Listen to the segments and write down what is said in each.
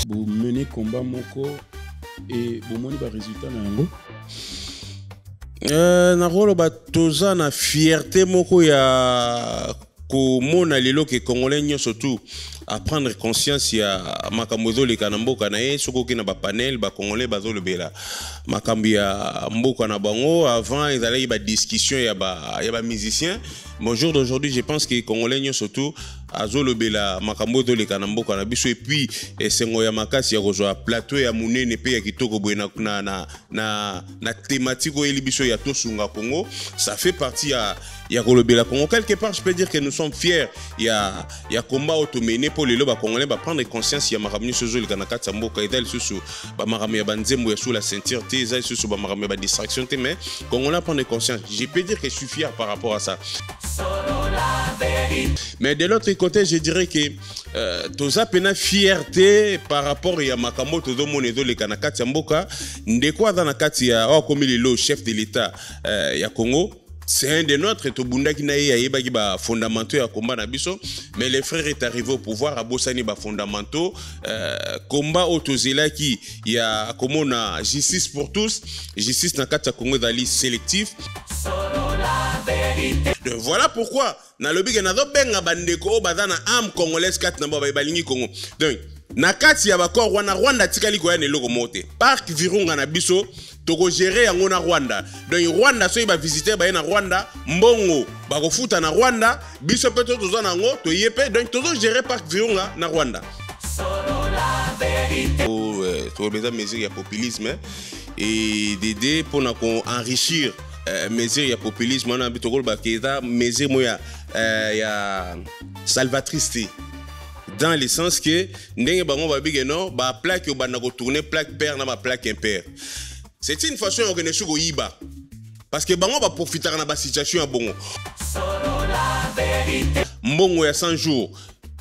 Vous menez combat moko et vous menez ba résultat na yango. Na rolo ba toza na fierté moko ya ko mona lelo ke congolais nyo surtout à prendre conscience ya makambo le kanamboka na ye soko ki na ba panel ba congolais bazo lobela makambo ya mboka na bango avant ils allaient ba discussion ya ba musicien. Bonjour d'aujourd'hui, je pense que congolais nyo surtout azo lobela makambo le kanamboka na biso et puis sengo ya makasi ya kozwa plateau ya munene pe ya kitoko boye na thématique o elibiso ya tosunga Congo, ça fait partie ya kolobela Congo. Quelque part je peux dire que nous sommes fiers ya combat automené pour les loba congolais ba prendre conscience ya makambo sozo le kanaka tsamboka etal susu ba makambo ya banzembo ya sous la ceinture te za susu ba makambo ba distraction te, mais congolais prendre conscience. Je peux dire que je suis fier par rapport à ça. Mais de l'autre côté, je dirais que toza pena fierté par rapport à makambo tozo monezo le kanaka tsamboka ndeko za nakati ya comme le chef de l'état ya Congo. C'est un des nôtres, Tobundaki na yebaki ba fondamentaux ya combat na biso, mais les frères est arrivé au pouvoir à Bossani ba fondamentaux combat autozela qui ya komona justice pour tous, justice na kati ya Congo dali sélectif. Donc voilà pourquoi na lobby na zo benga bandeko bazana âme congolaise kat na ba balingi Congo. Donc na kati ya bakor wana Rwanda tikali ko ya neloko mote. Parc Virunga na biso toko gérer yango na Rwanda. Donc Rwanda so ba visiter ba na Rwanda, mbongo ba ko futa na Rwanda, biso peto tozo na ngo to yepe, donc tozo gérer Parc Virunga na Rwanda. Solo la vérité. Pour les mesures ya populisme et d'aider pour na ko enrichir mesures ya populisme on a bitoko ba keza mesures moya ya salvatrice. Dans le sens que ndenge bango ba bigeno ba plaque ba na ko tourner plaque paire na ba plaque impaire. C'est une façon d'organiser go yiba parce que bango ba profiter na ba situation ya bongo. Solo la vérité. Mbongo ya 100 jours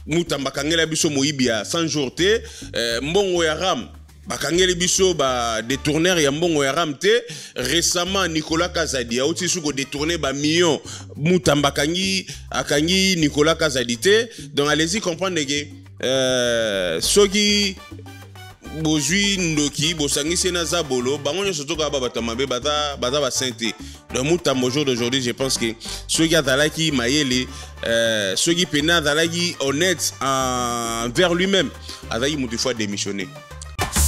mutamba kangela biso moyibi ya 100 jours te mbongo ya ram bakangeli biso ba détourneur ya mbongo ya ram te. Récemment Nicolas Kazadi a aussi suko détourner ba millions mutamba kangi akangi Nicolas Kazadi te. Donc allez-y comprendre que soki bozui ndoki bosangi sena zabolo bango nyoso toka ba batamabe baza ba sainté. Donc mutambo jour d'aujourd'hui, je pense que soki azalaki mayele soki pena azalaki honnête envers lui-même azali mutu fois démissionner.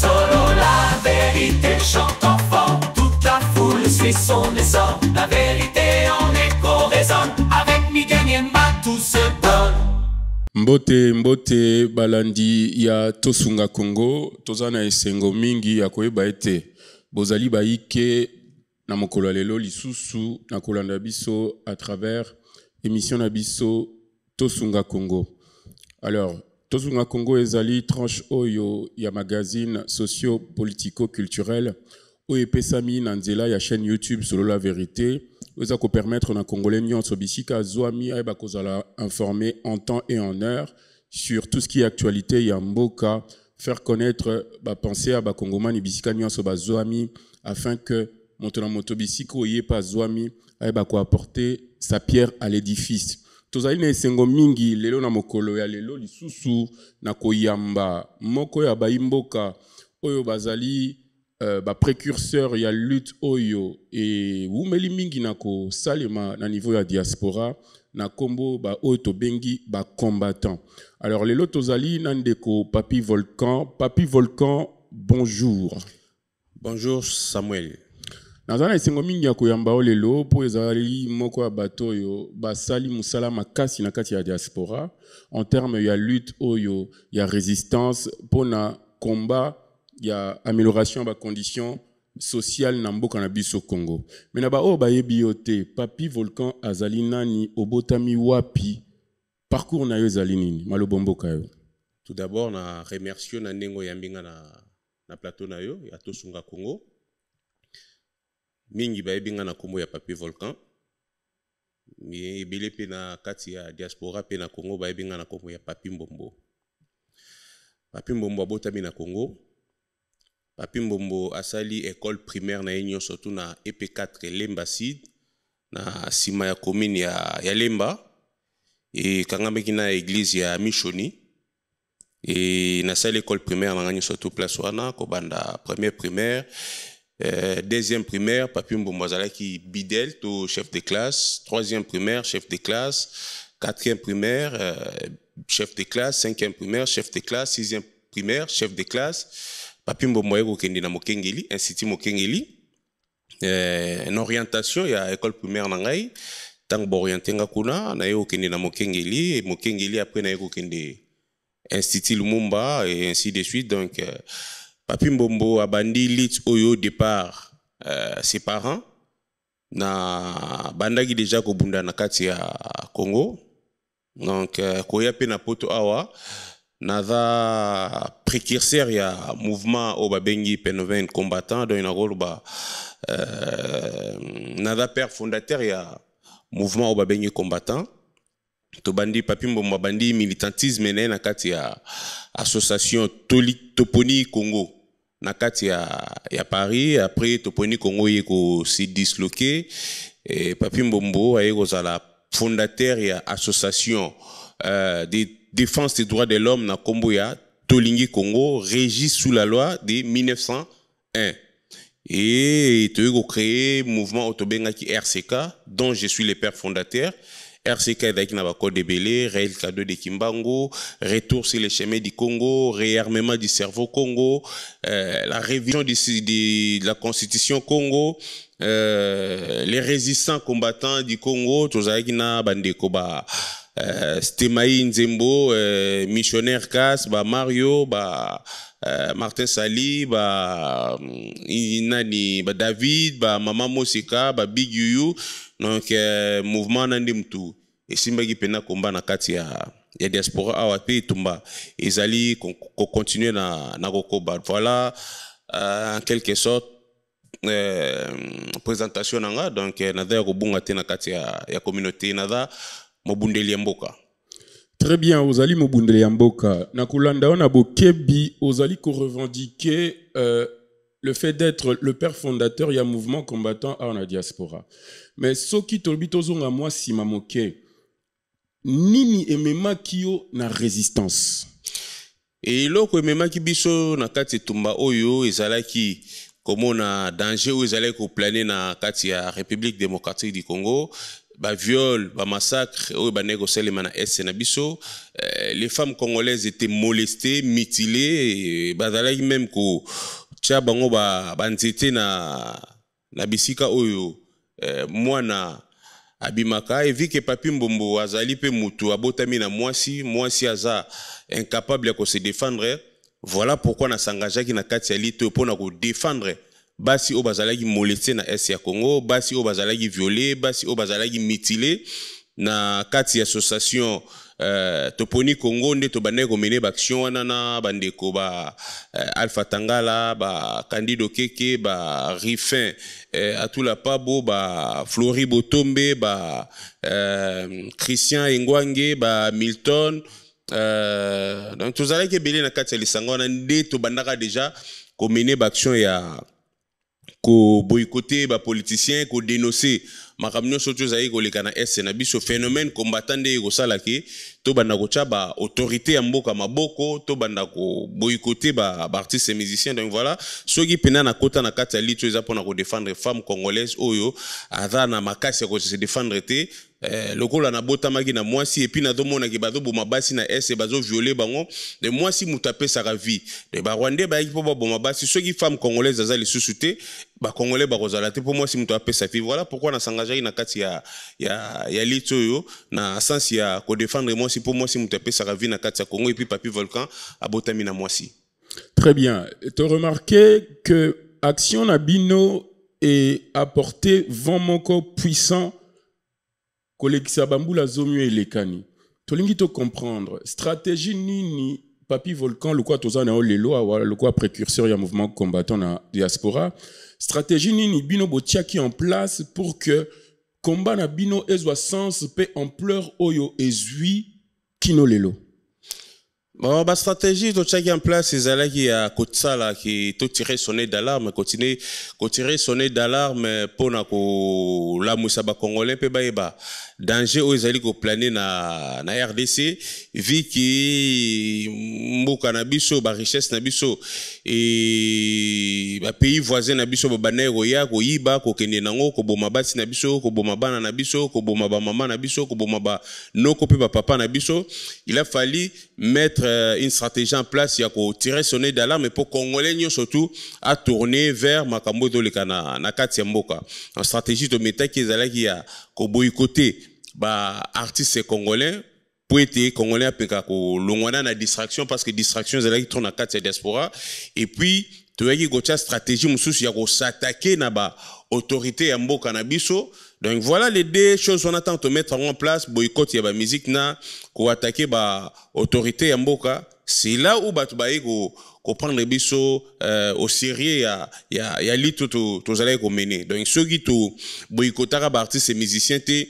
Solo la vérité chante enfant, toute la foule suit son essor. La vérité en écho résonne, avec Miguel Niemba tout se donne. Mbote balandi ya tosunga Congo, tozana esengo mingi ya koyeba ete bozali baike na mokolo lelo lisusu na kolanda biso à travers émission na biso tosunga Congo. Alors tosunga Congo ezali tranche oyo ya magazine socio-politico-culturel oyo epesami na nzela ya chaîne YouTube Solo la vérité. Oza ko permettre na congolais nyonso bisika zoami ayeba kozala informé en temps et en heure sur tout ce qui est actualité ya mboka, faire connaître ba pensée à ba kongomani bisika nyonso ba zoami afin que montona moto bisiko yepa zoami ayeba ko apporter sa pierre à l'édifice. Tozali na esengo mingi lelo na mokolo ya lelo lisusu na koyamba moko ya baimboka oyo bazali ba précurseur ya lutte oyo et wumeli mingi na ko salema na niveau ya diaspora na kombo ba oyo to bengi ba combattant. Alors lelo tozali na ndeko Papi Volcan, bonjour. Bonjour Samuel. Nazana esengo mingi ya koyamba o lelo po ezali moko ya bato oyo basali musala makasi na kati ya diaspora en termes ya lutte oyo ya résistance pona combat ya amélioration ba conditions sociales na mboka na biso Congo. Mais na ba o ba yebi yote Papi Volcan azali nani obotami wapi parcours na yo ezali nini malobomboka yo. Tout d'abord na remercier na ndengo ya mbinga na plateau na yo ya tosunga Congo. Mingi ba yebinga na kombo ya Papi Volcan. Mi ebele pe na kati ya diaspora pe na Congo ba yebinga na kombo ya Papi Mbombo. Papi Mbombo abotami na Congo. Papi Mbombo asali école primaire na yenyo surtout na EP4 Lemba Sid na sima ya commune ya Lemba et kangambeki na église ya Mishoni et na salle école primaire na ngani surtout place wana ko banda première primaire deuxième primaire papi mbombo azalaki bidel to chef de classe, troisième primaire chef de classe, quatrième primaire chef de classe, cinquième primaire chef de classe, sixième primaire chef de classe. Papi mbombo yeko kendi na Mokengeli, institut Mokengeli. En orientation ya école primaire na ngai tango ba orienté nga kuna na yeko kendi na Mokengeli, et Mokengeli après na yeko kendi institut Lumumba et ainsi de suite. Donc Papi mbombo abandi lit oyo départ ses parents na bandaki déjà ko bunda na kati ya Congo. Donc koya pe na poto awa naza précurseur ya mouvement au babengi P90 combattant donc na roloba naza père fondateur ya mouvement au babengi combattant to bandi papi mbombo bandi militantisme na kati ya association Toponi Congo na kati ya Paris. Après Toponi Congo yeko si disloqué et papi mbombo ayeko zala fondateur ya association de défense des droits de l'homme na Kombo ya Tolingi Congo, régi sous la loi de 1901. Et tu as créé mouvement Otobengaki RCK, dont je suis le père fondateur. RCK est dans le code de Belé, Réel Cadeau de Kimbango, Retour sur les chemins du Congo, Réarmement du cerveau Congo, la révision de la constitution Congo, les résistants combattants du Congo, tout ça qui n'a bandeko ba Stemaï Nzembo, missionnaire Kass, ba Mario, ba Martin Sali, ba Inani, ba David, ba Mama Mosika, ba Big Yuyu. Donc mouvement nandimtu et simbagi pena combat na kati ya diaspora awapi tumba ezali ko continuer na kokoba. Voilà en quelque sorte présentation nanga. Donc nada ko bunga te na kati ya communauté nada mobundeli ya mboka. Très bien, ozali mobundeli ya mboka na kulanda ona bokebi ozali ko revendiquer le fait d'être le père fondateur il y a mouvement combattant à la diaspora. Mais ce qui tolbi tozonga moi sima moke nini emema kio na résistance. Et loko emema ki biso na kati tumba oyo ezalaki komo na danger oyo ezalaki ko planer na kati ya République démocratique du Congo, ba viol, ba massacre oyo ba négocier na est na biso. Les femmes congolaises étaient molestées, mutilées, bazalaki même ko tia bango ba nzete na bisika oyo mwana abimaka. Et vu que papi mbombo azali pe mutu abotami na mwasi aza incapable de se défendre, voilà pourquoi na sangajaki na kati ya lito pona ko défendre basi o bazalaki molesté na est ya Congo, basi o bazalaki violé, basi o bazalaki mutilé na kati ya association Toponi Congo nde to bane ko mener action wana na bandeko ba Alpha Tangala, ba Candido Keke, ba Rifin Atula Pabo, ba Flori Botombe, ba Christian Engwange, ba Milton. Donc tous allez que belé na kati ya lisango wana nde to bandaka déjà ko mener action ya ko boycotter ba politiciens, ko dénoncer makamnyo soto zayi ko lekana est na biso phénomène combattant de ko salaki to banda ko ba autorité ya mboka maboko to banda ko boycotter ba artistes et musiciens. Donc voilà soki pena na kota na kati ya lito eza pona ko défendre femmes congolaises oyo aza na makasi ko se défendre te lokola na botamaki na mwasi et puis na domona ki bazo boma basi na est bazo violer bango de mwasi mutapé sa vie de ba rwandais ba po boma basi soki femme congolaise aza lisusu te ba congolais ba kozala te pour moi si mutapé sa vie. Voilà pourquoi na sangajaki na kati ya lito yo na sens ya ko défendre moi si pour moi si mutapé sa vie na kati ya Congo et puis papi volcan abotami na mwasi. Très bien. Tu as remarqué que Action Nabino est apporté vent moko puissant kolekisa bambula zomio elekani. Tolingi to comprendre stratégie nini papi volcan le quoi tozana o lelo le quoi précurseur ya mouvement combattant na diaspora. Stratégie nini bino botiaki en place pour que combat na bino ezwa sens pe ampleur oyo ezui kino lelo. Bon, bah stratégie to tchaki en place c'est là qui a kotsala qui to tirer sonner d'alarme, continuer tirer sonner d'alarme pour na ko la musaba congolais pe ba danger aux ali ko planer na RDC vu qui mboka na biso ba richesse na biso et ba pays voisin na biso ba banero ya ko yiba ko kende nango ko boma basi na biso ko boma bana na biso ko boma ba maman na biso ko boma ba noko pe ba papa na biso. Il a fallu mettre une stratégie en place ya ko tirer sonner d'alarme pour congolais surtout à tourner vers makambo to le kana na kati ya mboka en stratégie to meta ki ezalaki ya ko boycotter ba artistes congolais pour être congolais apeka ko longwana na distraction parce que distraction ezalaki trop na kati ya diaspora et puis toyaki ko tia stratégie mususu ya ko s'attaquer na ba autorité ya mboka na biso. Donc voilà les deux choses qu'on attend de mettre en place, boycott ya ba musique na ko attaquer ba autorité ya mboka. C'est là où batu ba ko prendre biso au sérieux ya li to zala ko mener. Donc ceux qui to boycottara ba artistes et musiciens te,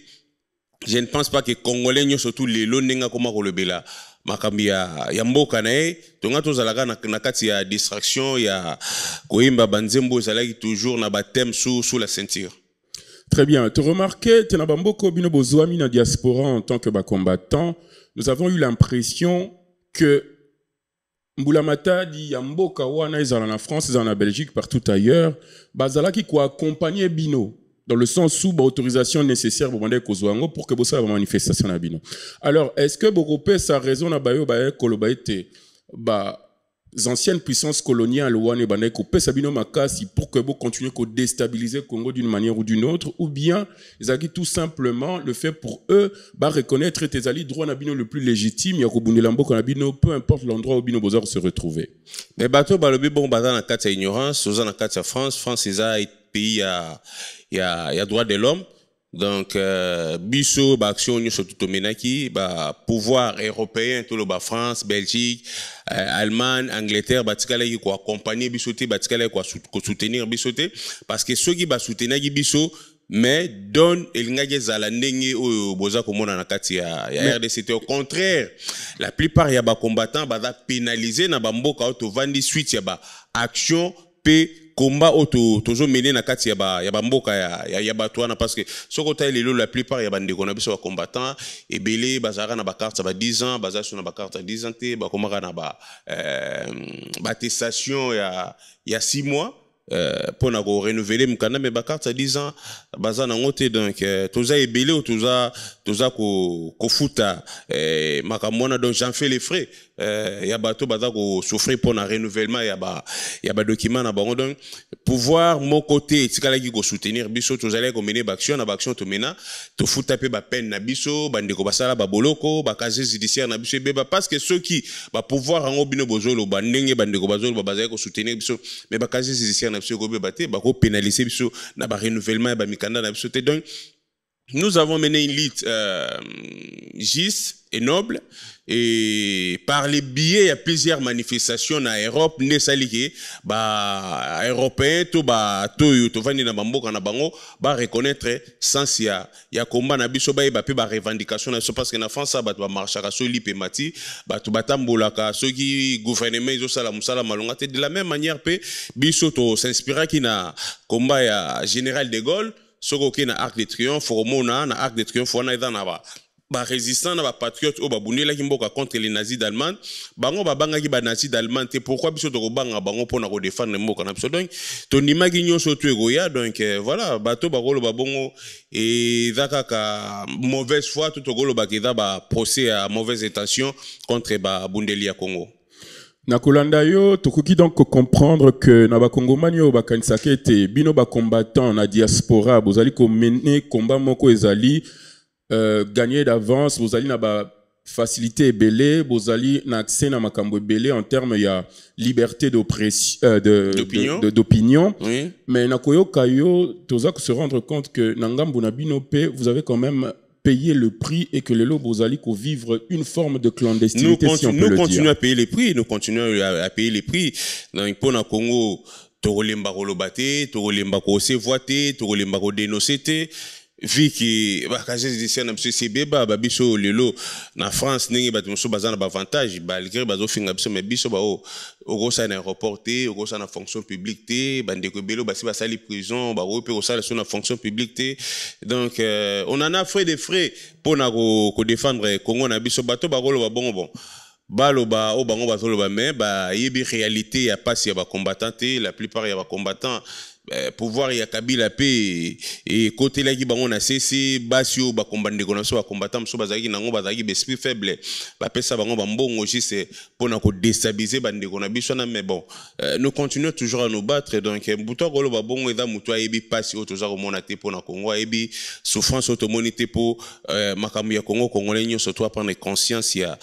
je ne pense pas que congolais nyo surtout les lonenga koma ko lebela makambi ya mboka na e tonga to zalaka na kati ya distraction ya koimba banzembo zalaki toujours na ba thème sous la ceinture. Très bien. Tu remarquais, Tenabamboko Bino Bozouami na diaspora en tant que combattant, nous avons eu l'impression que Mboulamata di Yamboka wana izala na France, izala na Belgique, partout ailleurs, bazala qui ko accompagner Bino dans le sens où autorisation nécessaire pour demander Kozouango pour que vous soyez manifestation à Bino. Alors, est-ce que Bokopé sa raison na bayo bae kolobaite ba anciennes puissances coloniales ouane bandai coupé sabino makasi pour que vous continuez à déstabiliser le Congo d'une manière ou d'une autre, ou bien ils ont tout simplement le fait pour eux bah reconnaître tes alliés droit nabino le plus légitime ya kobundelambo kanabino peu importe l'endroit où bino bozar se retrouver. Mais bateau balobi bon bazar na kati ya ignorance, oza na kati ya France eza pays ya droit de l'homme. Donc biso ba action nyo surtout menaki ba pouvoir européen tout le ba France, Belgique, Allemagne, Angleterre batikala ki ko accompagner biso te batikala ko soutenir biso te parce que ceux qui ba soutenir biso mais donne elingaki zala ndenge oyo boza komona na kati ya RDC. Au contraire, la plupart ya ba combattants ba pénaliser na ba mboka auto vandi suite ya ba action pe combat auto tozo mené na kati ya ba mboka ya batwana parce que soko ta lelo la plupart ya bande kona biso ba combattant et belé bazara na ba carte ba 10 ans bazara sur na ba carte 10 ans te ba komaka na ba attestation ya 6 mois pour na ko renouveler mukanda mais ba carte 10 ans bazana ngote. Donc toza e belé ou toza ko futa makamona. Donc j'en fais les frais ya bato baza ko souffrir pour na renouvellement ya ba document na bango. Donc pouvoir mon côté tikala ki ko soutenir biso tozala ko mener action na action to mena to futa pe ba peine na biso bande ko basala ba boloko ba casier judiciaire na biso beba parce que ceux qui ba pouvoir en obino bozolo ba ndenge bande ko bazolo ba bazala ko soutenir biso mais ba casier judiciaire na biso ko beba te ba ko pénaliser biso na ba renouvellement ba mikanda na biso te. Donc nous avons mené une lutte juste et noble et par les biais il y a plusieurs manifestations en Europe nesalike ba européen to ba to vandi na bamboka na bango ba reconnaître sans ya combat na biso ba pe ba revendication na so parce que na France ba to marcher ka so lipe mati ba to batambola ka so ki gouvernement izo sala musala malonga te de la même manière pe biso to s'inspira ki na combat ya général de Gaulle soko ke na Arc de Triomphe romona na Arc de Triomphe wana eza na ba résistant na ba patriote o ba bundela ki mboka contre les nazis d'Allemagne bango ba banga ki ba nazis d'Allemagne te pourquoi biso to ko banga bango pona ko défendre mboka na biso. Donc to ndimaki nyonso to egoya. Donc voilà bato ba kolo ba bongo et zaka ka mauvaise foi to golo ba kida ba procès à mauvaise intention contre ba bundeli ya Congo. Nakolanda yo tokoki donc comprendre que na ba Congomani yo bakanisaka ete bino ba combattant na diaspora bozali ko mener combat moko ezali gagner d'avance bozali na ba facilité ebele bozali na accès na makambo ebele en termes ya liberté d'oppression d'opinion. Oui. Mais nakoyoka yo toza ko se rendre compte que na ngambo na bino pe vous avez quand même payer le prix et que les lobes bozali ko vivre une forme de clandestinité. Nous continuons à payer les prix, nous continuons à payer les prix. Donc pour na Congo tokolemba ko lobate, tokolemba ko se voiter, tokolemba ko dénoncer vu que ba casier judiciaire na monsieur Sebeba ba biso lelo na France ndenge ba moso bazana ba avantage malgré bazo finga biso mais biso ba o ça na aéroport te o ça na fonction publique te bande ko belo ba si ba sali prison ba o pe o ça na fonction publique te. Donc on en a fait des frais pour na ko défendre Congo na biso bato ba rolo ba bon baloba o bango bazoloba mais ba yebi réalité ya passe ya ba combattant la plupart ya ba combattant pouvoir ya Kabila pe et côté là qui bango na cc basio ba combattre ko na so ba combattant so bazaki nango bazaki esprit faible ba pesa bango ba mbongo juste pour na ko déstabiliser bande ko na biso na mais bon nous continuons toujours à nous battre donc buto ko lo ba bongo eza muto ayebi passe auto za ko mona te pour na Congo ayebi souffrance automonité pour makambo ya Congo congolais nyo surtout prendre conscience ya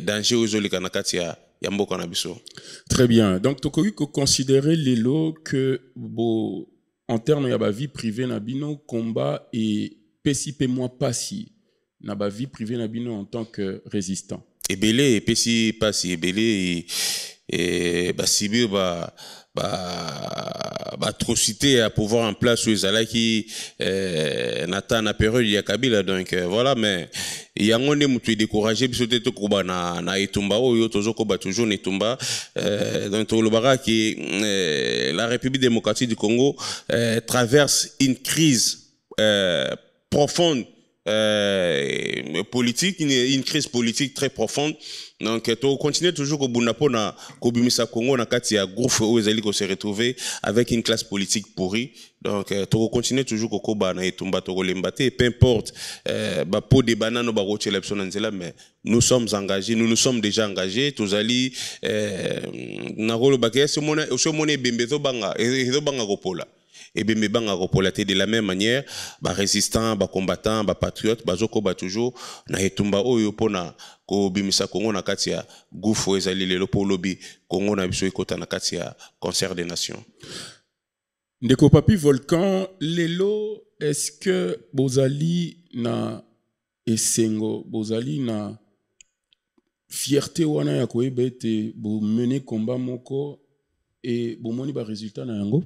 danger ozolika na kati ya Mboka na biso. Très bien. Donc, tu peux considérer l'élo que, bon, en termes de la vie privée, nabino combat et PCP moi passi, na ba vie privée nabino en tant que résistant. Et belé, PCP passi, et belé, et bah Sibir bah atrocité à pouvoir en place où ils qui n'atteint la période il y a Kabila donc voilà mais il y a un monde qui est découragé puis surtout que na Itumba ou yo toujours ko ba toujours Itumba donc le bara qui la République démocratique du Congo traverse une crise profonde politique, une crise politique très profonde. Donc, tu continues toujours au Bundapo na Kobimisa Congo na kati ya groupe où ils allaient se retrouver avec une classe politique pourrie. Donc, tu continues toujours au Koba na Etumba to Lembate. Peu importe, ba po de banane ba roche l'élection nzela, mais nous sommes engagés, nous nous sommes déjà engagés. Tous ali na rolo baké ce monnaie bembezo banga gopola. Et bien, banga repolaté de la même manière, bah résistants, bah combattants, bah patriotes, bah zoko bah toujours na etumba oyo pona ko bimisa Congo na katia gouffo ezali lelo po lobby Congo na biso ekota na katia concert des nations. Ndeko Papi Volcan, lelo est-ce que bozali na esengo, bozali na fierté wana ya koyeba ete bo mener combat moko et bo moni ba résultat na yango?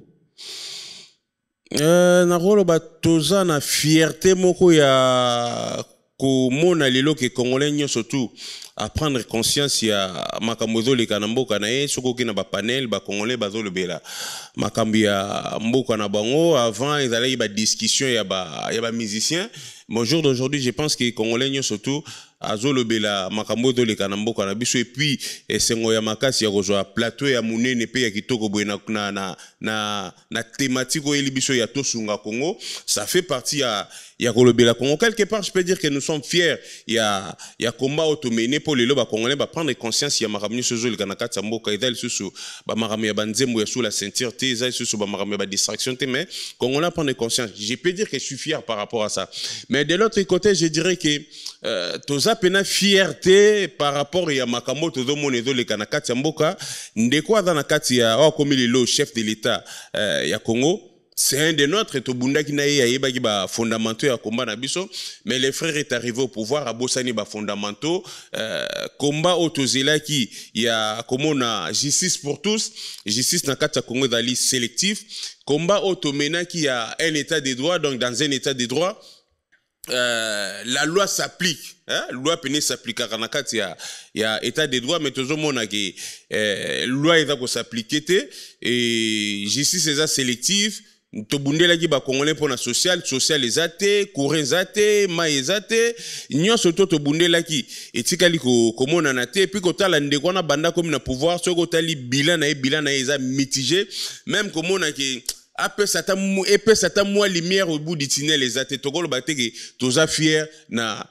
Na rolo ba toza na fierté moko ya ko mona lelo ke congolais nyo surtout à prendre conscience ya makambo zo leka na mboka na ye soko ke na ba panel ba congolais bazo lebela makambo ya mboka na bango avant ils allaient ba discussion ya ba musicien. Bon jour d'aujourd'hui je pense que les congolais nyo surtout azolobela makambo do leka na mboka na biso et puis esengo ya makasi ya kozwa plateau ya munene pe ya kitoko boye na thématique oyeli biso ya tosunga Congo ça fait partie ya kolobela Congo quelque part je peux dire que nous sommes fiers ya combat automene pour les loba congolais ba prendre conscience ya makambo so zo leka na kati ya mboka idal susu ba makambo ya banzembo ya sous la ceinture te za susu ba makambo ya ba distraction te mais congolais prendre conscience je peux dire que je suis fier par rapport à ça mais de l'autre côté je dirais que toza pena fierté par rapport ya makambo tozo monezo le kanakati ya mboka ndeko aza na kati ya comme le chef de l'état ya Congo c'est un de notre tobunda ki na yeba ki ba fondamentaux ya combat na biso mais les frères est arrivé au pouvoir à bosani ba fondamentaux combat otozela ki ya comme na justice pour tous justice na kati ya Congo dali sélectif combat otomena ki ya un état de droit donc dans un état de droit la loi s'applique, hein? La loi pénale s'applique à Kanakati, il y a état de droit, mais tout le monde a que loi est s'appliquer et justice est sélective. To bundela ki ba congolais pour la social les athées, courant athées, maïs athées, nyon soto to bundela ki etikali ko komona na te puis ko tala ndeko na banda comme na pouvoir so ko tali bilan na eza mitigé même komona ki après ça moi lumière au bout du tunnel les athées to golo bateke toza fier na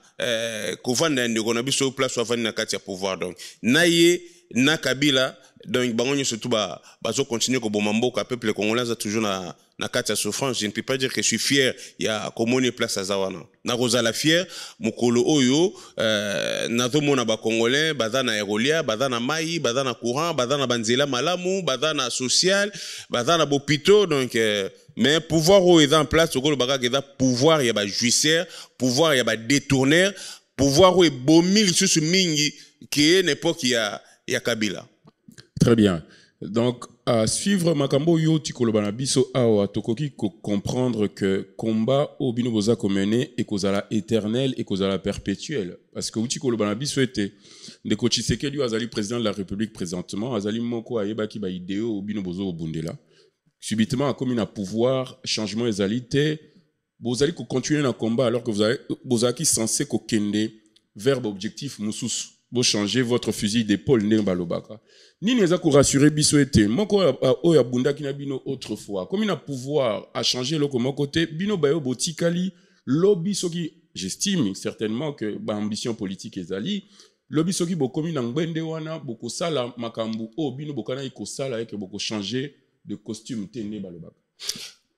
kovanda ndeko na biso place avant na kati ya pouvoir donc naye na Kabila donc bangonyo surtout bazo continuer ko bomba mboka peuple congolais a toujours na kati ya souffrance je ne peux pas dire que je suis fier ya komone place azawana na rozala fier mukolo oyo nazomona ba congolais bazana erolia bazana mai bazana courant bazana banzela malamu bazana social bazana bopito donc mais pouvoir o est en place okolo baka ke pouvoir ya ba juicière pouvoir ya ba détourneur pouvoir o e bomil susu mingi qui est n'époque ya Kabila. Très bien. Donc, à suivre Makambo yo tikolobana biso awa tokoki comprendre que combat au bino boza komené et kozala éternel et kozala perpétuel parce que tikolobana biso était ndeko Tshisekedi azali président de la République présentement azali moko ayeba ki ba idéo au bino bozo bundela subitement comme une pouvoir changement ezalité bozali ko continuer na combat alors que vous avez bozaki censé ko kende vers objectif mususu vous changez votre fusil d'épaule ndenge balobaka. Nini eza ko rassurer biso ete moko oya bunda ki na bino autrefois comme il a pouvoir à changer le comme côté bino bayo botikali lobby soki j'estime certainement que ba ambition politique ezali lobby soki bokomi na ngwende wana boko sala makambu o bino bokana iko sala eke boko changer de costume tene balobaka.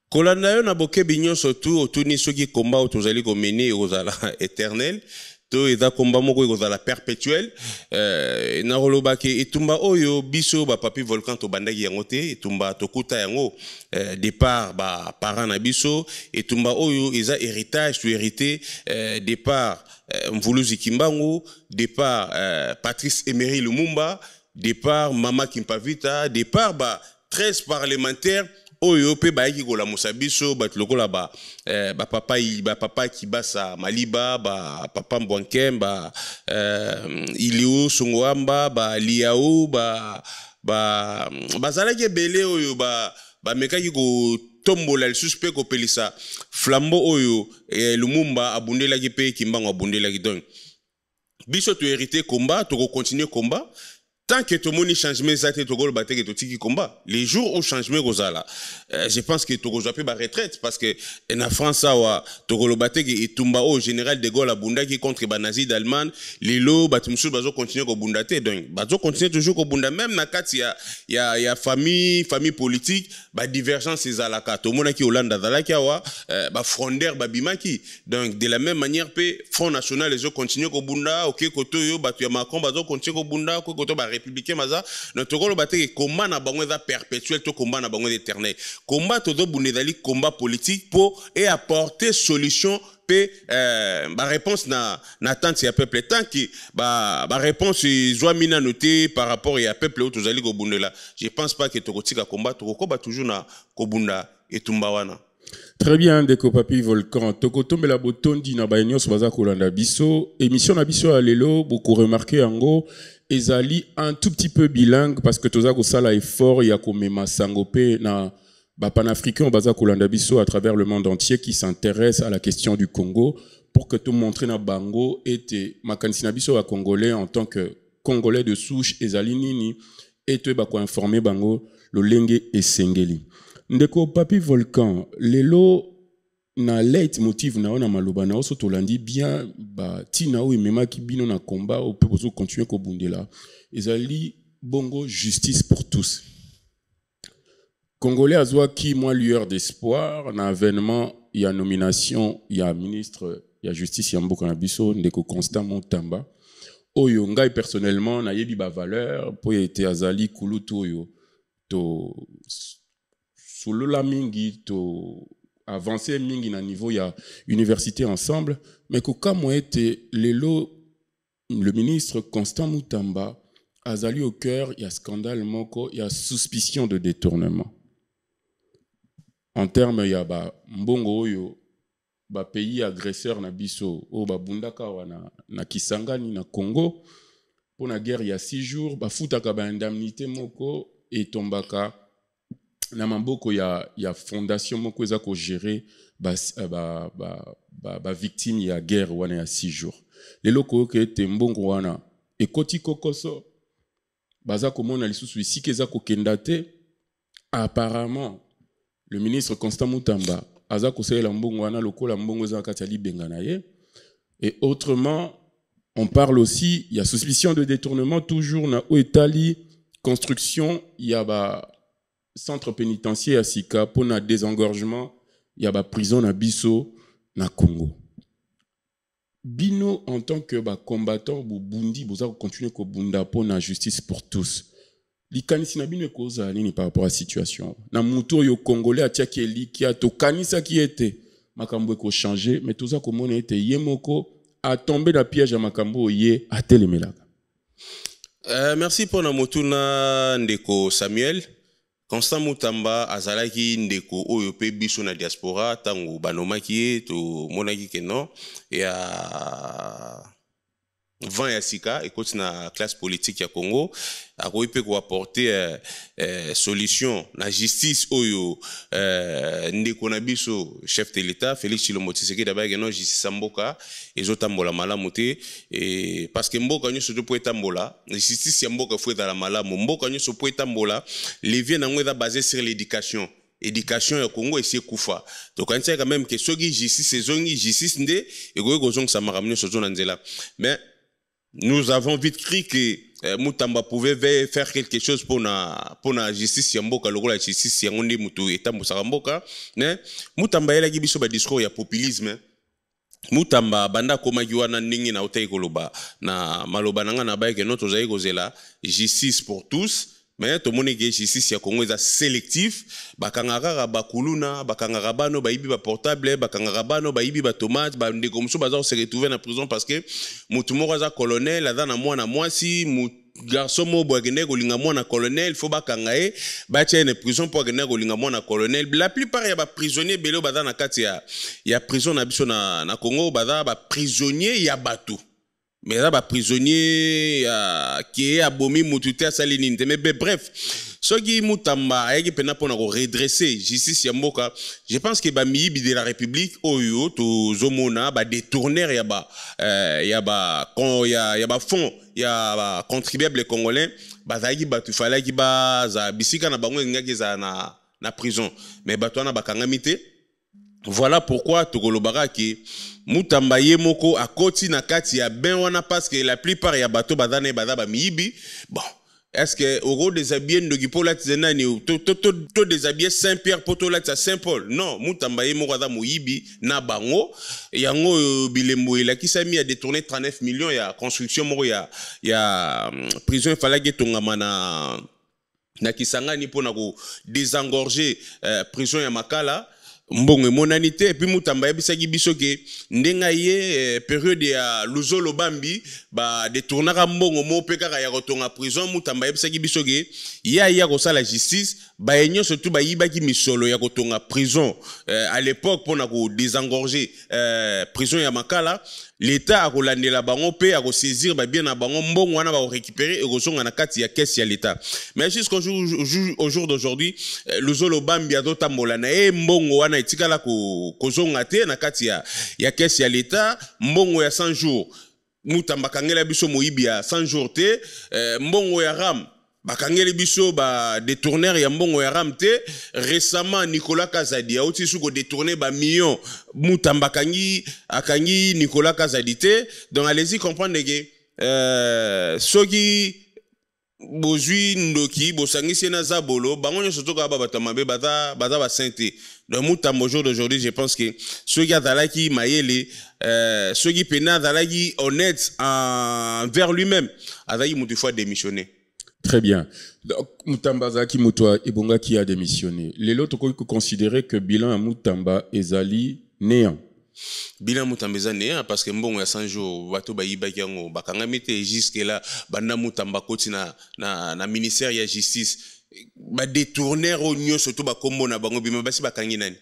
Kolanda yo na bokebi nyonso tu otuni soki komba otozali ko mener ozala éternel. To eza komba moko ekozala perpétuel na rolobaki etumba oyo biso ba papi volcan to bandaki yango te etumba tokuta yango départ ba parents na biso etumba oyo eza héritage to hérité départ Mvuluzi Kimbangu départ Patrice Emery Lumumba départ Mama Kimpavita départ ba 13 parlementaires oyo pe ba yiki kola musabiso ba lokola ba papa Kibasa Maliba ba papa Mbwankem ba Ilio Songwamba ba Liao ba zalaki belé oyo ba mekaki ko tombola le suspect ko pelisa flambeau oyo Lumumba abundelaki pe Kimbangu abundelaki donc biso to hérité combat to continuer combat. Tant que tout le monde changement zate to gol bateke to tiki combat les jours où changement gozala je pense que to gozape ba retraite parce que en France wa to gol bateke et tumba au général de Gaulle abunda qui contre ba nazi d'Allemagne les lots batumsu bazo continuer ko bundate donc bazo continuer toujours ko bunda même na kati ya famille politique ba divergence ezalaka to mona ki Hollande zalaki wa ba frondeur ba bimaki donc de la même manière pe Front National les continuer ko bunda OK koto yo batu ya Macron bazo continuer ko bunda ko koto ba républicain maza notre rôle battre combat na bango za perpétuel to combat na bango éternel combat to do bundezali combat politique pour et apporter solution pe ba réponse na tante ya peuple tant que ba réponse soit mina noté par rapport ya peuple au tozali ko bundela je pense pas que to kotika combat to ko ba toujours na ko bunda etumba wana. Très bien, Ndeko Papi Volcan. Tokotombe la botondi na baignos baza kolanda biso. Émission na biso à lelo, beaucoup remarqué en gros, ezali un tout petit peu bilingue parce que toza ko sala effort ya ko mema sangope na ba panafricain baza kolanda biso à travers le monde entier qui s'intéresse à la question du Congo pour que tout montrer na bango et makanisi na biso à congolais en tant que congolais de souche ezali nini et te ba ko informer bango lo lenge esengeli. Ndeko Papi Volcan, lelo na leitmotiv na ona maloba na oso tolandi bien ba tina o mema ki bino na combat o peut continuer ko bundela. Ezali bongo justice pour tous. Congolais azwa ki moi lueur d'espoir na avènement il y a nomination il y a ministre il y a justice ya mboka na biso Ndeko Constant Mutamba. Oyo ngai personnellement na yebi ba valeur po ete azali kulutu oyo to solo la mingi to avancer mingi na niveau ya université ensemble mais ko kamo ete lelo le ministre Constant Mutamba azali au cœur il y a scandale moko il y a suspicion de détournement en termes il y a ba mbongo oyo ba pays agresseur na biso o ba bundaka wana na Kisangani na Congo pour la guerre il y a 6 jours ba futaka ba indemnité moko et tombaka na mamboko ya fondation moko eza ko gérer ba victime ya guerre wana ya 6 jours lelo ko ke te mbongo wana ekoti kokoso baza komona lisusu ici ke za ko kendate apparemment le ministre Constant Mutamba aza ko sela mbongo wana lokola mbongo za kati ya libenga na ye et autrement on parle aussi il y a suspicion de détournement toujours na Oetali construction il y a ba centre pénitentiaire à Sika pour na désengorgement il y a ba prison na biso na Congo bino en tant que ba combattant bu bundi boza continuer ko bunda pour na justice pour tous likanisi na bino koza nini par rapport à situation na muto yo congolais atiaki eliki atokanisa ki ete makambo ko changer mais toza komona ete yemoko a tombé dans piège à makambo ye a telemelaka. Merci pour na motuna Ndeko Samuel. Constant Mutamba azalaki ndeko oyo pe biso na diaspora tango banomaki to monaki keno ya vent ya sika et continue na classe politique ya Congo akoyi pe ko apporter solution na justice oyo ndeko na biso chef de l'État Félix Tshilombo Tshisekedi d'abord no justice mboka ezotambola malamu te et parce que mboka nyoso to po etambola justice ya mboka fo ezala malamu mboka nyoso po etambola levier nango eza basé sur l'éducation. Éducation ya Congo esi kufa. Donc on sait quand même que soki justice ezongi justice nde ekoki kozonga sa makamnyo sozo na nzela. Mais nous avons vite cru que Mutamba pouvait faire quelque chose pour la justice ya mboka lokola justice ya ngonde mutu etambosaka mboka. Mais Mutamba elaki biso ba discours ya populisme. Mutamba banda komaki wana ndenge na utai koloba na maloba nanga na baye ke no tozali kozela justice pour tous. Mais tout le monde qui est ici, si Congo est sélectif, bakangara bakuluna, bakangara bano baibi ba portable, bakangara bano baibi ba tomate, ba ndeko bazar se retrouver na prison parce que mutu moko za colonel, la na moi si mu garçon mo boagene kolinga mwana colonel, faut bakangae, ba tia na prison pour agene kolinga mwana colonel. La plupart ya ba prisonniers belo baza na kati ya prison na biso na Congo, baza ba prisonniers ya batou. Mais là, bah, prisonnier qui est abomi moutouté à Salinine. Mais bref, ce qui Moutamba et qui pena pour redresser justice Yamboka, je pense que bah miibi de la République oyo to zomona bah détourner yaba quand yaba fond yaba contribuable congolais bah zaigi bah tu fallait qui bah za bisika na bango ngaki za na prison. Mais bah toi na bakangamite. Voilà pourquoi Togolobara qui Mutamba ye moko a koti na kati ya ben wana parce que la plupart ya bateau badane badaba miibi. Bon, est-ce que au gros déshabillé de Gipola Tzenani ou to déshabillé Saint-Pierre poto la Saint-Paul? Non, Mutamba ye moko da muibi na bango yango bilembo ila kisami a détourné 39 millions ya construction moko ya prison fallait que tongama na Kisangani pour na ko désengorger prison ya Makala. Mbongo monanité et puis Mutamba yebisaki biso ke ndenga ye période ya Luzolo Bambi ba détournaka mbongo mo pekaka ya kotonga prison Mutamba yebisaki biso ke ya kosala justice ba enyo surtout ba yibaki misolo ya kotonga prison à l'époque pour na ko désengorger prison ya Makala l'État a kolandela bango pe a saisir ba bien na bango mbongo wana ba récupérer et kozonga na kati ya caisse ya l'État. Mais jusqu'au jour d'aujourd'hui Luzolo Bambi azotambola na mbongo wana etikala kozonga te na kati ya caisse ya l'État mbongo ya 100 jours Mutamba kangela biso moyibi ya 100 jours te mbongo ya ram bakangeli biso ba détourner ya mbongo ya ram te récemment Nicolas Kazadi a aussi suko détourner ba millions Mutamba akangi Nicolas Kazadi te. Donc allez-y comprendre que soki bozui ndoki bosangisi na zabolo bango nyoso toka ba batamabe baza ba sainté. Donc Mutamba au jour d'aujourd'hui je pense que ceux qui azalaki mayele ceux qui pena azalaki honnête envers lui-même azalaki mutu fois démissionné. Très bien. Donc Mutamba zaki mutwa ebonga qui a démissionné. Les autres considérer que bilan à Mutamba ezali néant. Bilan Mutamba eza néant parce que mbongo ya 100 jours bato bayibaki yango bakangami te jusque là banda Mutamba koti na ministère ya justice ba détourner onyo surtout ba kombo na bango bima basi bakangi nani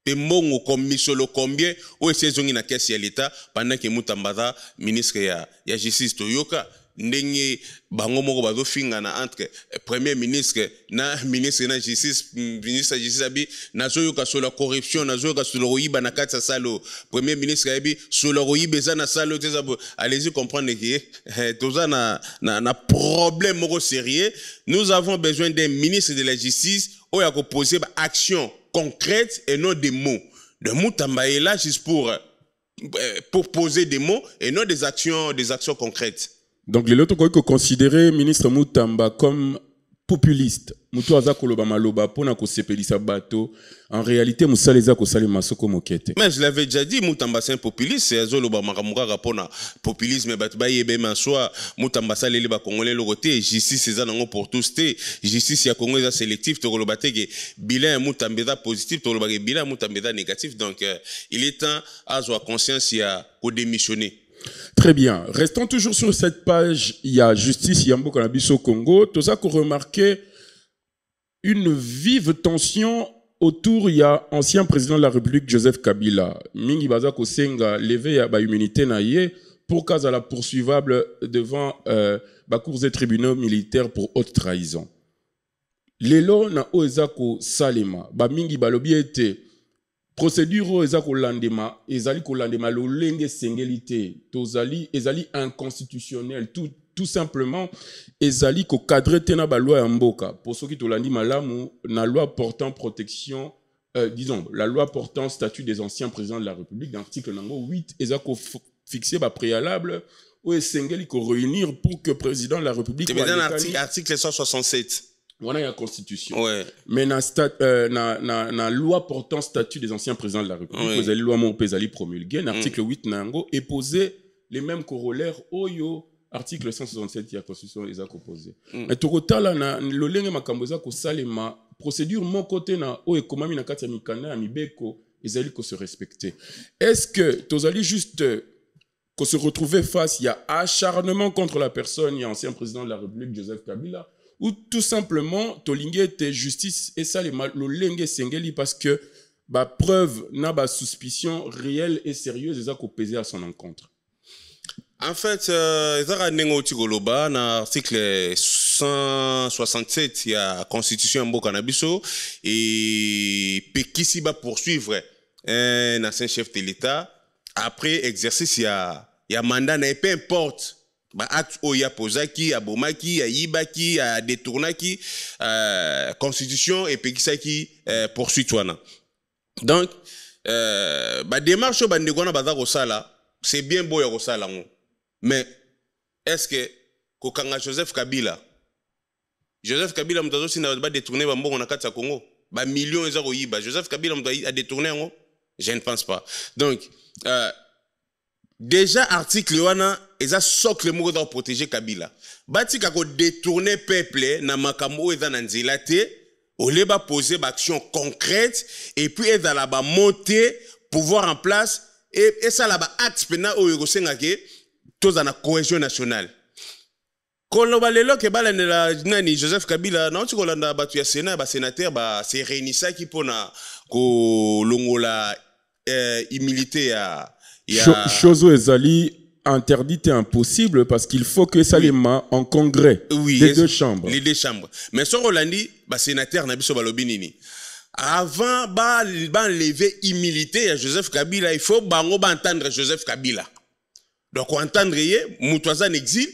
pe mbongo comme misolo combien o esezongi na caisse ya l'État pendant que Mutamba za ministre ya justice toyoka ndenge bango moko bazo finga na entre premier ministre na ministre na justice ministre justice abi nazoyoka sur la corruption nazoyoka sur le royiba na kati salo premier ministre abi sur le royiba za na salo te allez-y comprendre que toza na problème moko sérieux. Nous avons besoin d'un ministre de la justice où il a poser action concrète et non des mots. De Mutamba est là juste pour poser des mots et non des actions concrètes. Donc, les autres considérer ministre Mutamba comme populiste. Mutu aza koloba maloba pona ko sepelisa bato. En réalité, musaleza ko sali masoko mokete. Mais je l'avais déjà dit, Mutamba c'est un populiste. C'est azoloba makamuka pona populisme bato ba yebe maswa Mutamba saleli ba congolais lokote justice eza nango pour tous te. Justice ya Congo eza sélectif to koloba te ke bilan Mutamba eza positif to koloba ke bilan Mutamba eza négatif. Donc il est temps à avoir conscience ya ko démissionner. Très bien. Restons toujours sur cette page. Il y a justice, il y a Mboka na biso Congo. Tout ça qu'on remarquait une vive tension autour. Il y a ancien président de la République Joseph Kabila. Mingi baza ko senga levé ya ba immunité na ye pour cas à la poursuivable devant cours et tribunaux militaires pour haute trahison. Lelo na oezako salema ba mingi balobi ete procédure oezako landema ezali ko landema lolenge sengelité tozali ezali inconstitutionnel tout simplement ezali ko cadrer tena ba loi ya mboka pour ceux qui tolandi malamu na loi portant protection disons la loi portant statut des anciens présidents de la République d'article nango 8 ezako fixé ba préalable ou esengeli ko réunir pour que président de la République article 167. Voilà la constitution. Ouais. Mais na loi portant statut des anciens présidents de la République, vous avez loi mon pesali promulguée, l'article 8 nango est posé les mêmes corollaires oyo article 167 de la constitution les a composé. Mais tout là na le lenge makamboza ko salema procédure mon côté na o ekomami na kati ya mikanda ya mibeko ezali ko se respecter. Est-ce que tozali juste qu'on se retrouvait face il y a acharnement contre la personne, il y a ancien président de la République Joseph Kabila ou tout simplement tolingue te justice et ça le lenge sengeli parce que ba preuve na ba suspicion réelle et sérieuse eza ko peser à son encontre. En fait, ezaka nengo tigoloba na article 167 ya constitution mboka na biso et pekisi ba poursuivre un ancien chef de l'État après exercice ya mandat na peu importe ba acte oya posaki ya bomaki ya yibaki ya détournaki constitution et pekisaki poursuite wana. Donc ba démarche ba ndeko na baza ko sala c'est bien beau ya ko sala ngo. Mais est-ce que kokanga Joseph Kabila mutazo sina ba détourner ba mbongo na kati ya Congo ba millions ezako yiba Joseph Kabila mutazo a détourner ngo? Je ne pense pas. Donc déjà article wana eza socle moko za protéger Kabila. Bati kako détourner peuple na makambo eza na nzela te, oleba poser ba action concrète et puis eza la ba monter pouvoir en place et ça la ba acte pena oyo kosengake toza na cohésion nationale. Koloba lelo ke balandela nani Joseph Kabila na oti kolanda batu ya Sénat ba sénateur ba se réunissa ki pona ko longola humilité ya chose ezali interdite et impossible parce qu'il faut que ça les mains en congrès des deux chambres. Les deux chambres. Mais sur Rolandi, ba sénateur na biso balobi nini. Avant ba lever humilité à Joseph Kabila, il faut bango ba entendre Joseph Kabila. Donc on entendre yé mutoza exil,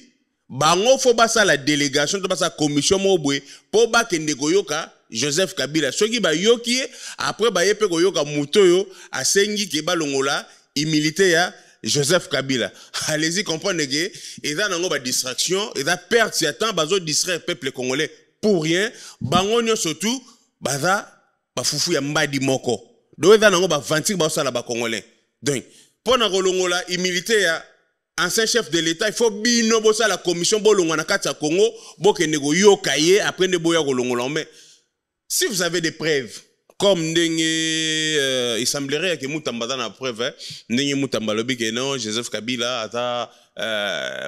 bango faut ba sa la délégation to ba sa commission mobwe pour ba kende koyoka Joseph Kabila. Soki ba yoki après ba yepe koyoka mutoyo asengi ke ba longola humilité ya Joseph Kabila. Allez-y comprendre que et dans nango ba distraction, et da perte de temps bazo distraire peuple congolais pour rien, bango nyo surtout baza ba fufu ya mbadi moko. Do eza nango ba vantik ba sala ba congolais. Donc pour na kolongola humilité ya ancien chef de l'État, il faut bino bosa la commission bolongo na kati ya Congo, bokende go yokaye après ne boya kolongola. Mais si vous avez des preuves comme il semblerait que Moutamba dans la preuve, ndenge Moutamba lobi que non, Joseph Kabila ata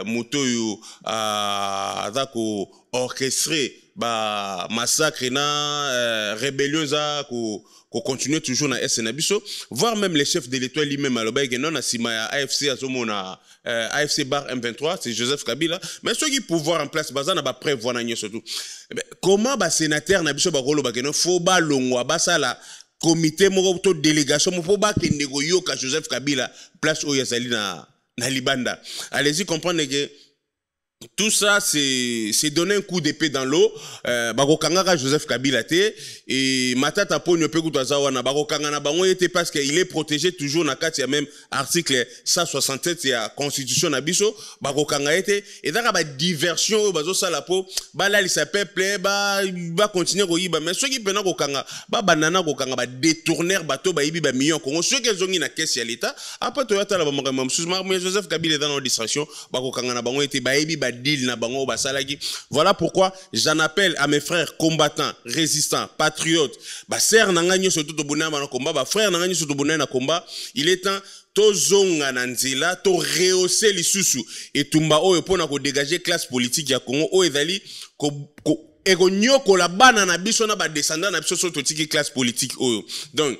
mutoyo ata ko orchestré ba massacre na rébellion za ko continuer toujours na SNabiso, voire même les chefs de l'État lui-même à l'obéi que non na sima AFC azomona AFC bar M23, c'est Joseph Kabila, mais ceux qui pouvoir en place bazana ba prévoir na surtout. Comment ba sénateur na biso ba rolo ba que non faut ba longwa ba sala comité moko to délégation mo faut ba ke négoyo ka Joseph Kabila place o yazali na Libanda. Allez-y comprendre que tout ça, c'est donner un coup d'épée dans l'eau. Bako kangaka Joseph Kabila te et matata po nyope kutaza wana bako kangana bango était parce qu'il est protégé toujours na kati ya même article 167 ya constitution na biso bako kanga ete et daka ba diversion bazo sala po bala li sa peuple ba continuer ko yiba mais ceux qui pena ko kanga ba banana ko kanga ba détourner bato ba yibi ba millions Congo ceux qui zongi na caisse ya l'état après toyata la ba mais Joseph Kabila dans la distraction bako kanga na bango ete ba yibi ba deal na bango basalaki. Voilà pourquoi j'en appelle à mes frères combattants, résistants, patriotes, ba ser nanganyo surtout to bonama na combat, ba frère nanganyo surtout bonama na combat, il est temps to zonga na nzela to rehausser lisusu et tumba oyo pona ko dégager classe politique ya Congo o ezali ko eko nyoko la bana na biso na ba descendant na biso so to tiki classe politique oyo. Donc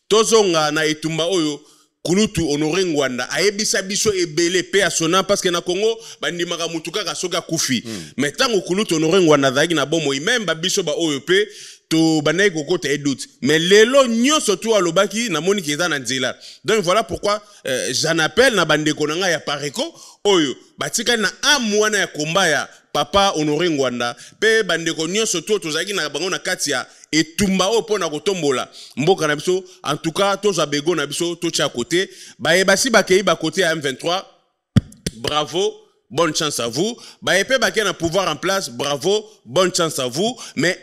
to zonga na etumba oyo Kulutu Honoré Ngwanda ayebisa biso ebele pe asona parce que na Congo bandimaka mutuka ka soka kufi mais tango Kulutu Honoré Ngwanda zaki na bomo même ba biso ba oyo pe to banayi kokota doute mais lelo nyonso to alobaki na moni ki eza na nzela donc voilà pourquoi j'en appelle na bandeko na nga ya pareko oyo batika na amwana ya komba ya papa Honoré Ngwanda pe bandeko nyonso to tozaki na bango na kati ya etumba o pona kotombola mboka na biso en tout cas toza bego na biso to cha côté bayebasi bakei ba côté ya M23 bravo. Bonne chance à vous. Bayepe baké na pouvoir en place, bravo, bonne chance à vous. Mais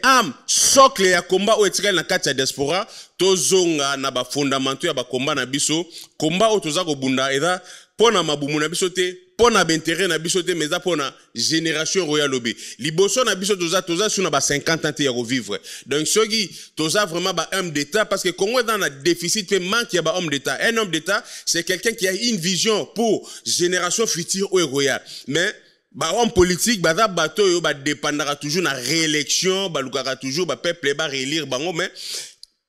socle ya combat ou etikal na kati ya diaspora, tozonga na ba fondamentaux ya ba combat na biso, combat o toza ko bunda eza pona mabumu na biso te, pona bintérêt na biso te, mais za pona génération royal lobby. Liboso na biso toza sur na ba 50 ans te ya revivre. Donc soki toza vraiment ba homme d'état parce que Congo est dans un déficit fait manque ya ba homme d'état. Un homme d'état, c'est quelqu'un qui a une vision pour génération future ou royal. Mais ba homme politique baza bato yo ba dépendra toujours na réélection, ba lukaka toujours ba peuple ba réélire bango mais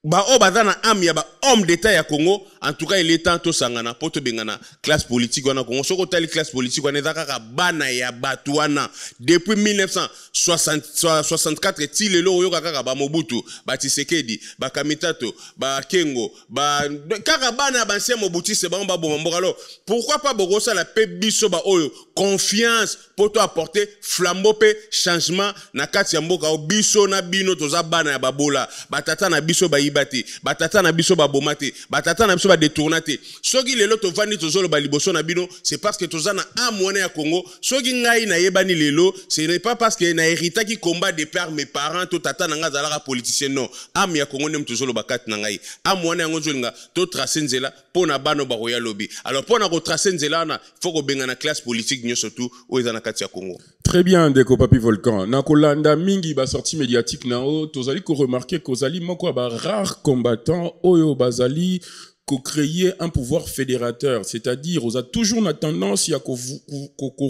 ba o bazana am ya ba homme d'état ya Congo en tout cas il est temps to sangana poto bengana classe politique wana Congo soko tali classe politique wana ezaka bana ya batuana depuis 1964 ti lelo oyo kaka ba Mobutu ba Tshisekedi ba Kamitato ba Kengo ba kaka bana ba ancien Mobutu c'est ba bomba mboka lo pourquoi pas bogosa la pe biso ba oyo confiance poto apporter flambeau pe changement na kati ya mboka o biso na bino toza bana ya babola batata na biso ba ibati batata na biso ba bomate batata na biso ba détournate soki lelo to vandi tozolo ba liboso na bino c'est parce que tozana amwana ya Congo soki ngai na yebani lelo ce n'est pas parce que na hérita qui combat de père mes parents to tata na nga zalaka politicien non am ya Congo nem tozolo bakati na ngai amwana yango zolinga to tracer nzela pona bano ba royal lobby alors pona ko tracer nzela na faut ko benga na classe politique nyoso tout o ezana kati ya Congo. Très bien, Ndeko Papi Volcan. Na kolanda mingi ba sortie médiatique na o tozali ko remarquer kozali moko ba rare combattant oyo bazali ko créer un pouvoir fédérateur, c'est-à-dire on a toujours la tendance à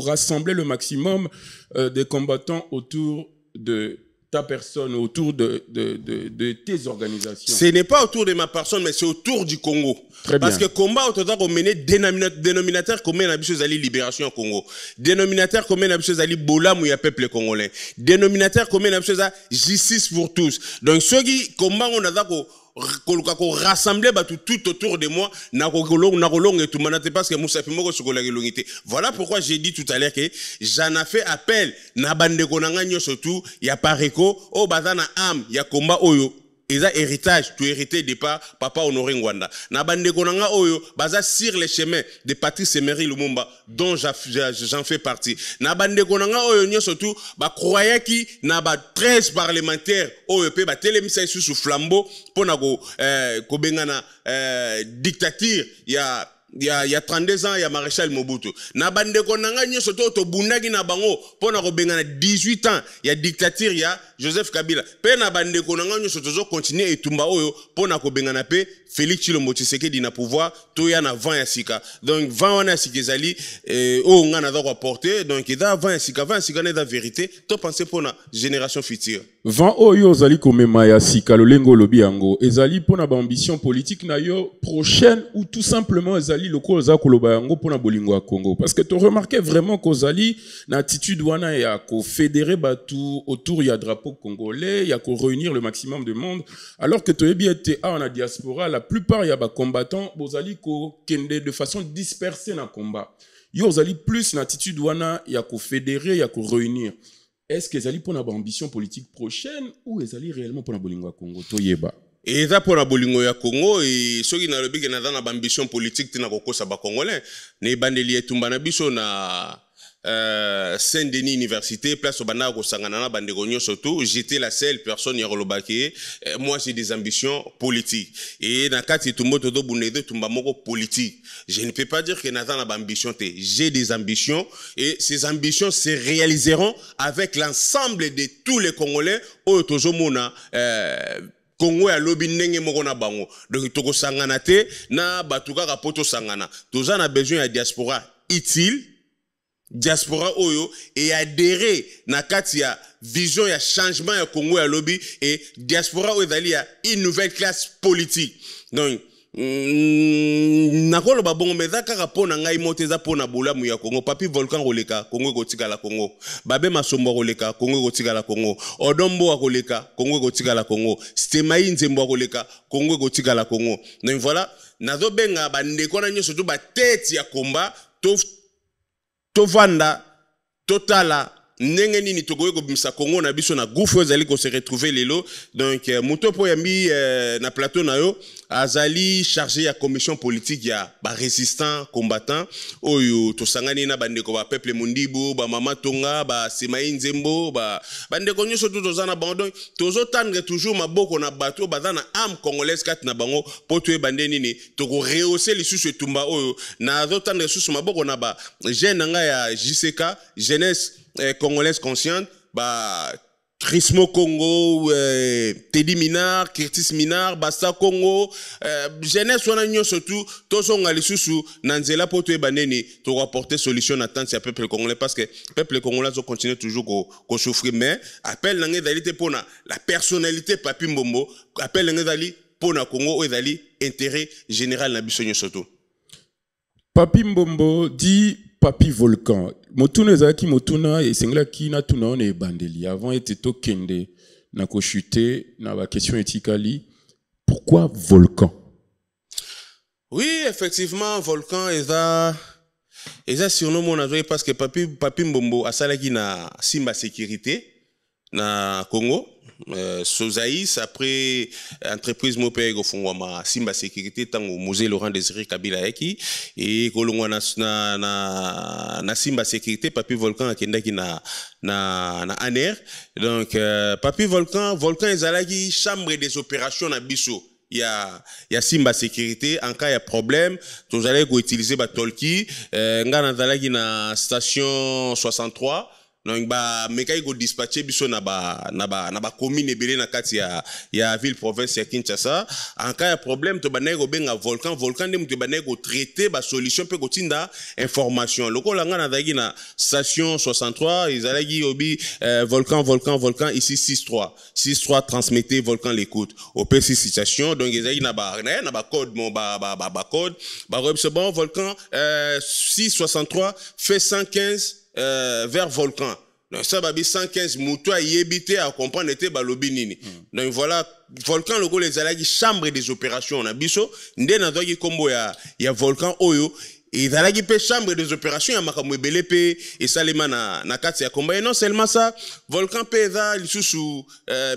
rassembler le maximum des combattants autour de ta personne, autour de tes organisations. Ce n'est pas autour de ma personne, mais c'est autour du Congo. Très Parce bien. que combat autour de mener dénominateur commun à Bissozali libération au Congo. Dénominateur commun à Bissozali bola mouya peuple congolais. Dénominateur commun à Bissozali justice pour tous. Donc ceux qui combat on a rassembler tout autour de moi parce que Moussa Fimoko sokola gelongité. Voilà pourquoi j'ai dit tout à l'heure que j'en ai fait appel na bande konanga nyoso tout ya pareko o bazana am ya komba oyo eza héritage tout hérité de papa Honoré Ngwanda na bande konanga oyo baza sur les chemins de Patrice Emery Lumumba dont j'en fais partie na bande konanga oyo nyoso tout ba croyait ki na ba 13 parlementaires oyo pe ba telemisa sous flambeau pona ko bengana dictature ya 32 ans ya maréchal Mobutu na bande konanga nyoso to bundaki na bango pona ko bengana 18 ans ya dictature ya Joseph Kabila pe na bande konanga nyoso tozo continuer etumba oyo pona ko bengana pe Félix Tshilombo Tshisekedi na pouvoir to ya na 20 ya sika donc 20 wana sika ezali o ngana za ko porter donc eza 20 ya sika na vérité to penser pona génération future 20 oyo ozali komema ya sika lolengo lobi yango ezali pona ba ambition politique na yo prochaine ou tout simplement ezali loko za koloba yango pona bolingo ya Congo parce que tu remarquais vraiment qu'ozali na attitude wana ya ko fédérer batu autour ya drapeau congolais ya ko réunir le maximum de monde alors que tu es bien été en la diaspora la plupart ya ba combattants bozali ko kende de façon dispersée na combat yo ozali plus na attitude wana ya ko fédérer ya ko réunir. Est-ce que ezali pour une ambition politique prochaine ou ezali réellement pour la bolingo ya Congo toyeba? Et ça pour la bolingo ya Congo et ceux qui na lobi que na dans ambition politique tina kokosa ba congolais ne bandeli etumba na biso na Saint-Denis Université, place au Bana Sanganana Bandegonio surtout, j'étais la seule personne qui moi j'ai des ambitions politiques. Et dans le tout le monde politique. Je ne peux pas dire que Nathan a des ambitions. J'ai des ambitions et ces ambitions se réaliseront avec l'ensemble de tous les Congolais au Tojomona. Congo ya lobi ndenge moko na bango. Donc toko sangana te na batuka kapoto sangana. Toza na besoin ya diaspora utile. Diaspora oyo et adhérer na kati ya vision ya changement ya Congo ya lobby et diaspora oyo dali ya une nouvelle classe politique. Donc nakolo ba bongo meza kaka pona ngai moteza pona bolamu ya Congo papi volcan koleka Congo kotika la Congo babe masombo koleka Congo kotika la Congo odombo akoleka Congo kotika la Congo stemai nzembo koleka Congo kotika la Congo donc voilà nazo benga bandeko na nyoso to ba tete ya komba to vanda totala ndenge nini tokoye kobimisa Congo na biso na gouffre ezali ko se retrouver lelo donc moto po yambi na plateau na yo azali chargé ya commission politique ya ba résistant combattant oyo tosangani na bandeko ba peuple mundibu ba mama tonga ba semai nzembo ba bandeko nyoso to tozana ba donc tozo tendre toujours maboko na bato bazana âme congolaise kat na bango po to ebande nini toko rehausser lisusu etumba oyo na zo tendre lisusu maboko na ba jeune nga ya JCK jeunesse congolaise consciente, bah, Trismo Congo, Teddy Minard, Curtis Minard, Basta Congo, jeunesse wana nyo surtout, tous on a les sous nanzela pour te baneni, to apporter solution à tant si peuple congolais parce que peuple congolais ont continué toujours qu'on souffre mais appelle l'angé d'alité pour la personnalité papi mbombo, appelle l'angé d'ali pour na Congo et d'ali intérêt général na biso nyo surtout. Papi mbombo dit Papi Volcan. Motuna ezaki motuna et sengla ki na tuna on e bandeli avant était to kende na ko chuter na ba question etikali pourquoi Volcan? Oui, effectivement Volcan eza surnom mon azoé parce que papi mbombo asalaki na Simba sécurité na Congo Sozaïs après entreprise mopé go fungwama Simba sécurité tango Mosé Laurent Désiré Kabila yaki et kolongwa na Simba sécurité papi Volcan akendaki na ANR donc papi Volcan ezalaki chambre des opérations na biso ya Simba sécurité en cas ya problème tous allez go utiliser ba tolki ngana zalaki na station 63 donc ba mekai go dispatcher biso na ba commune ebele na kati ya ville province ya Kinshasa en cas ya problème to banay go benga volcan ndem to banay go traiter ba solution pe ko tinda information lokola ngana zaki na station 63 izalaki obi volcan ici 63 transmettez volcan l'écoute au PC situation donc izalaki na ba code mon ba code ba c'est bon volcan 663 fait 115 vers volcan. Donc ça va bien 115 moutons à yébiter à comprendre était balobi nini. Donc voilà volcan logo les alagi chambre des opérations na biso ndé na doki kombo ya volcan oyo et zalagi pe chambre des opérations ya makambo ebele pe et salema na kati ya combat et non seulement ça volcan pe za lisusu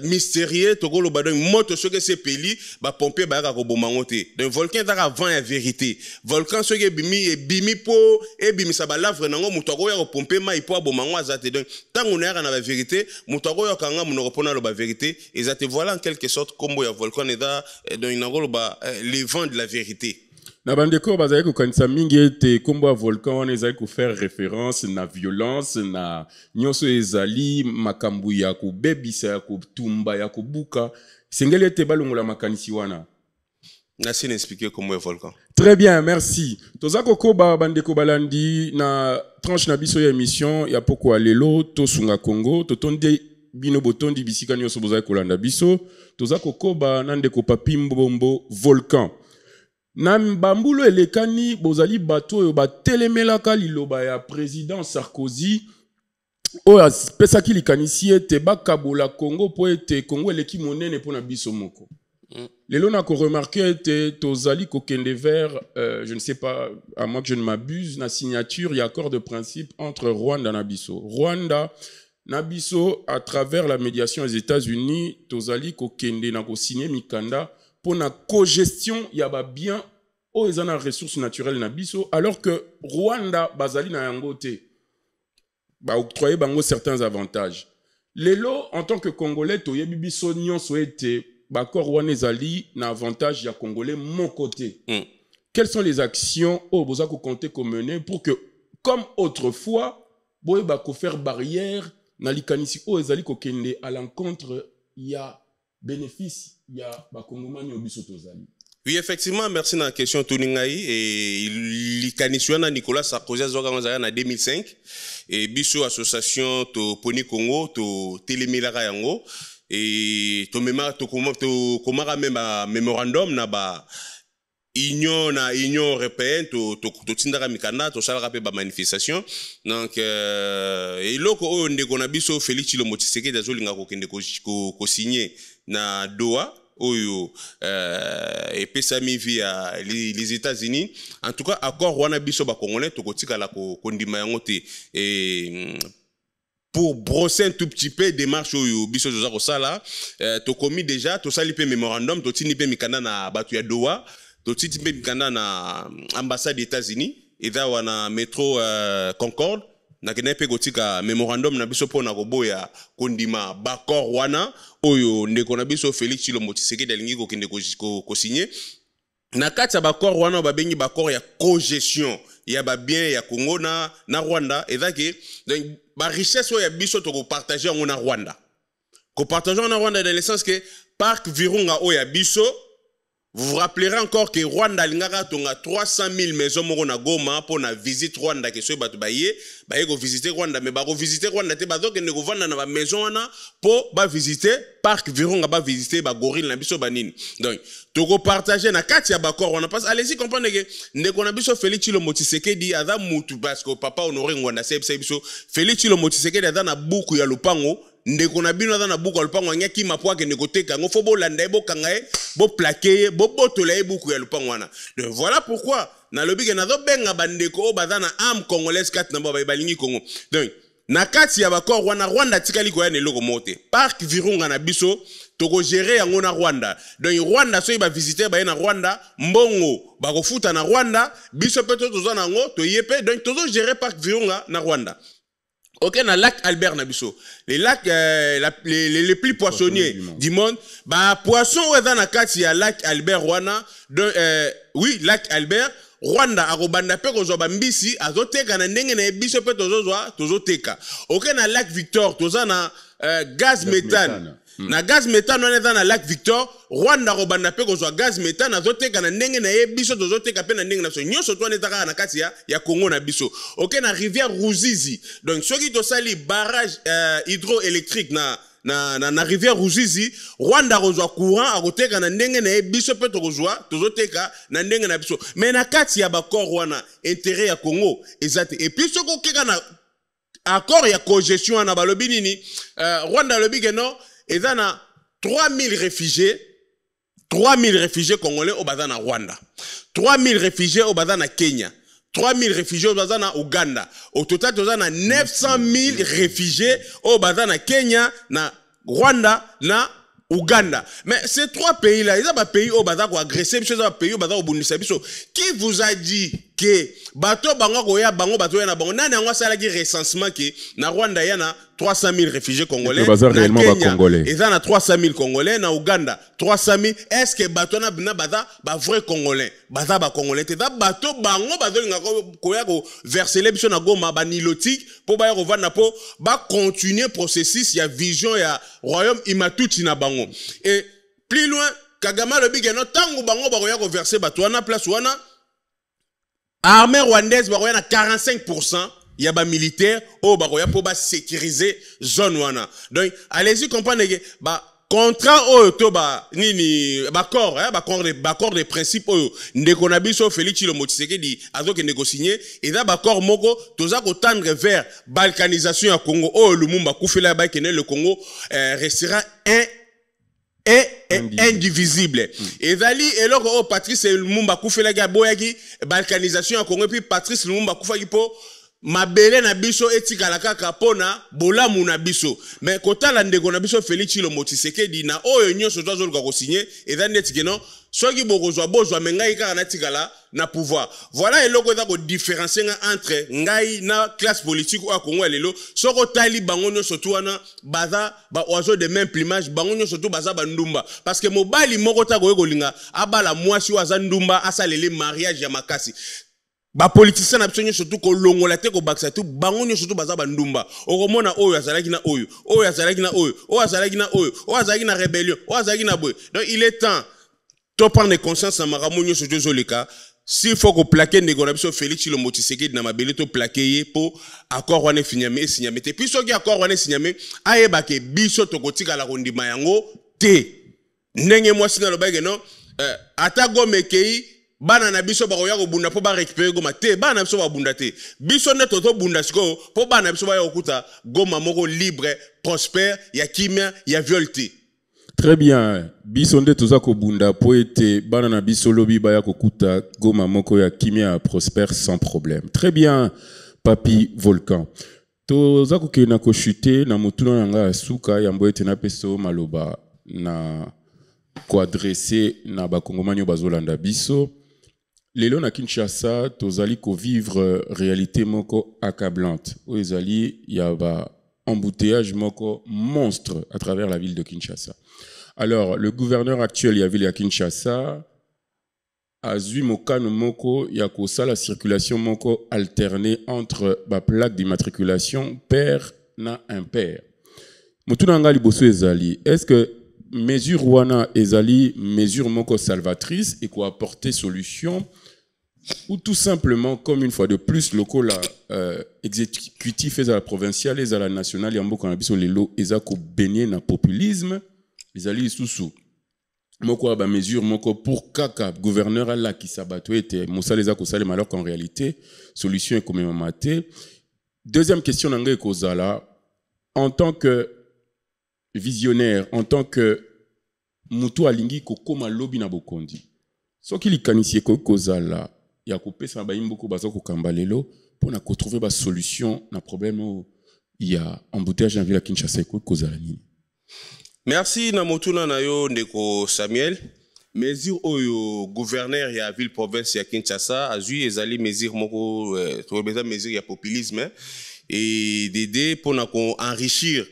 mystérieux tokolo badon moto soke se peli ba pompier ba ka ko bomangote donc volcan za avant la vérité volcan soke bimi po e bimi sa ba lavre nango moto ko ya ko pomper mai po bomango azate donc tango na na la vérité moto ko ya kanga muno ko pona lo ba vérité et zate voilà en quelque sorte combo ya volcan eza donc nangolo ba les vents de la vérité. Na bandeko bazali ko kanisa mingi ete kombo ya volcan on ezali ko faire référence na violence na nyoso ezali makambu ya ko bebisa ya ko tumba ya ko buka sengeli ete balongola makanisi wana. Merci d'expliquer comment est volcan. Très bien, merci. Tozako koba bandeko balandi na tranche na biso ya émission ya poko alelo to sunga Congo to tonde bino botondi bisika nyoso bozali kolanda biso tozako koba nandeko papi mbombo volcan. Na mbambulo elekani bozali bato oyo batelemelaka liloba ya président Sarkozy oyo apesaki likanisi ete bakabola Congo po ete Congo eleki monene pona biso moko. Lelo na ko remarqué ete tozali kokende vers je ne sais pas à moins que je ne m'abuse na signature ya accord de principe entre Rwanda na biso. Rwanda na biso à travers la médiation des États-Unis tozali kokende na ko signer mikanda pour la co-gestion ya ba bien aux ressources naturelles na biso alors que Rwanda bazali na yango te ba octroyer bango certains avantages. Lelo en tant que Congolais to yebi biso nyonso ete ba accord wana ezali na avantage ya Congolais mon côté. Quelles sont les actions au boza ko compter ko mener pour que comme autrefois boye ba ko faire barrière na likanisi o ezali ko kende à l'encontre ya bénéfice ya ba kongomani obiso tozali. Oui, effectivement, merci dans la question Toningaï et l'Ikaniswana Nicolas Sarkozy en 2005 et biso association to Poni Congo to Télémélara yango et to komara même mémorandum na ba union européenne to tindaka mikanda to salaka pe ba manifestation donc eloko oyo ndeko na biso Félix Tshilombo Tshisekedi azolinga kokende ko signer na Doha oyo epesami via les États-Unis. En tout cas accord wana biso ba congolais to kotikala ko ndima yango te pour brosser un tout petit peu démarche oyo biso zoza ko sala to commis déjà to sali pe mémorandum to tini pe mikanda na batu ya Doha to tini pe mikanda na ambassade des États-Unis et da wana métro Concorde na kene pe kotika mémorandum na biso pona koboya kondima bakor wana oyo ndeko na biso Félix Tshilombo Tshisekedi alingi ko kende ko signer na kati ya bakor wana babengi bakor ya cogestion ya ba bien ya Congo na Rwanda et da ke donc ba richesse oyo ya biso to ko partager en na Rwanda ko partager en Rwanda dans le sens que parc Virunga oyo ya biso. Vous vous rappellerez encore que Rwanda lingaka tonga 300 000 maisons moko na Goma pour na visite Rwanda que so batu baye ko visiter Rwanda mais ba ko visiter Rwanda te bazo ke ne ko vanda na ba maison wana pour ba visiter parc Virunga ba visiter ba gorille na biso banini donc to ko partager na kati ya bakor wana parce allez-y comprendre que ndeko na biso Félix Tshilombo Tshisekedi aza mutu parce que papa Honoré Ngwanda sebisa biso Félix Tshilombo Tshisekedi aza na buku ya lupango ndeko na bino aza na buku ya lupango ngaki mapwa ke ndeko teka ngo fo bo landa bo kangae bo plaquer bo botola e buku ya lupango wana donc voilà pourquoi na lobi ke nazo benga bandeko o baza na âme congolaise kat na ba balingi Congo donc na kati ya bakor wana Rwanda tikali ko ya neloko mote parc Virunga na biso toko gérer yango na Rwanda donc Rwanda so ba visiter ba na Rwanda mbongo ba ko futa na Rwanda biso pe tozo na ngo to yepe donc tozo gérer parc Virunga na Rwanda. Ok, na lac Albert Nabiso, les lacs les plus poissonniers du monde, bah poisson ouais dans la carte il y a lac Albert Rwanda, oui lac Albert Rwanda arobanda pe ko zoba mbisi azoteka na ndenge na biso pe tozoteka. Ok na lac Victor toza na gaz méthane. Na gaz méthane on est dans la lac Victor Rwanda robanda pe ko zo gaz méthane azoteka na ndenge na biso tozoteka pe na ndenge na so nyonso to netaka na kati ya Congo na biso. Ok na rivière Ruzizi donc soki to sali barrage hydroélectrique na rivière Ruzizi Rwanda rozwa courant akoteka na ndenge na biso pe tozoteka na ndenge na biso mais na kati ya bakor wana intérêt ya Congo ezate et puis soko keka na accord ya cogestion na balobi nini Rwanda lobi ke non ezana 3000 réfugiés congolais au bazana Rwanda 3000 réfugiés au bazana Kenya 3000 réfugiés au bazana Uganda au total tozana 900 000 réfugiés au bazana Kenya na Rwanda na Uganda. Mais ces trois pays-là, ils ont des pays où ils ont agressé, ils ont des pays où ils ont bundisa biso. Qui vous a dit que bateau bango koya bango bateau yana bango nani angwa sala ki recensement que na Rwanda yana 300 000 réfugiés congolais, na Kenya ils ont 300 000 congolais, na Uganda 300 000. Est-ce que bateau na bina baza ba vrai congolais, baza ba congolais te da bateau bango bateau nga koya ko verser les biso na Goma ba nilotique pour ba ko vanda po ba continuer processus ya vision ya royaume imatuti na bango. Et plus loin Kagame le big no tango bango ba koya ko verser bateau na place wana armée rwandaise ba koya na 45% ya ba militaire o ba koya pour ba sécuriser zone wana. Donc allez-y comprendre que ba contrat o to ba nini ba accord de principe o ndeko na biso Félix Tshilombo Tshisekedi azoke négocier et da ba accord moko toza ko tendre vers balkanisation ya Congo o Lumumba kufela ba kene le Congo restera indivisible. Et Zali et là Patrice Lumumba kufela ga boyaki balkanisation ya Congo puis Patrice Lumumba kufaki po mabele na biso etikala kaka pona bolamu na biso mais kotala ndeko na biso Félix Tshilombo Tshisekedi na oyo nyonso tozoluka ko signer eza ndeti keno soki bozwa mengai kaka na tikala na pouvoir. Voilà eloko za ko différencier entre ngai na classe politique ou Congo lelo soko tali bango nyonso tu wana baza ba oiseau de même plumage bango nyonso tu baza ba ndumba parce que mobali moko ta ko kolinga abala mwasi wa za ndumba asalele mariage ya makasi. Ba politicien na biso surtout ko longola te ko bakisa tout bango nyo surtout baza bandumba okomona oyo azalaki na oyo azalaki na oyo azalaki na oyo azalaki na rébellion azalaki na boy. Donc il est temps to prendre conscience na makambo nyo surtout zoleka s'il faut ko plaquer ndeko na biso Félix Tshilombo Tshisekedi na mabele to plaquer pour accord wana signamé te puis soki accord wana signamé ayeba ke biso to kotika la kondima yango te ndenge mwasi na lobake non ata gomekei bana na biso bakoya kobunda po ba récupérer goma te bana na biso ba bunda te biso nde toto bunda siko po bana na biso ba yokuta goma moko libre prospère ya kimia ya violté. Très bien. Biso nde toza ko bunda po ete bana na biso lobi ba ya kokuta goma moko ya kimia prospère sans problème. Très bien, Papi Volcan. Toza ko ke na ko chuter na mutuna nga suka ya mboete na peso maloba na ko adresser na ba kongomani bazolanda biso. Lelo na Kinshasa, tozali ko vivre réalité moko accablante. Ozali ya ba embouteillage moko monstre à travers la ville de Kinshasa. Alors, le gouverneur actuel ya ville ya Kinshasa a zui mokano moko ya kosa la circulation moko alternée entre ba plaque d'immatriculation pair na impair. Mutuna nga liboso ezali, est-ce que mesure wana ezali mesure moko salvatrice et quoi apporter solution ou tout simplement comme une fois de plus locaux la exécutif et à la provinciale et à la nationale yambo kana biso lelo ezako baigner na populisme ezali sous moko ba mesure moko pour kaka gouverneur la qui sabato était mosala ezako sale alors qu'en réalité solution est comme maté. Deuxième question nanga ekozala en tant que visionnaire, en tant que mutu alingi kokoma lobi na bokondi. Soki likanisi kozala ya kopesa ba imboko bazo kokamba lelo pour na trouver ba solution na problème où il y a embouteillage en ville à Kinshasa kozala nini. Merci na motuna na yo ndeko Samuel. Mesure oyo gouverneur ya ville province ya Kinshasa azui ezali mesure moko to mesure ya populisme et d'aider pour na ko enrichir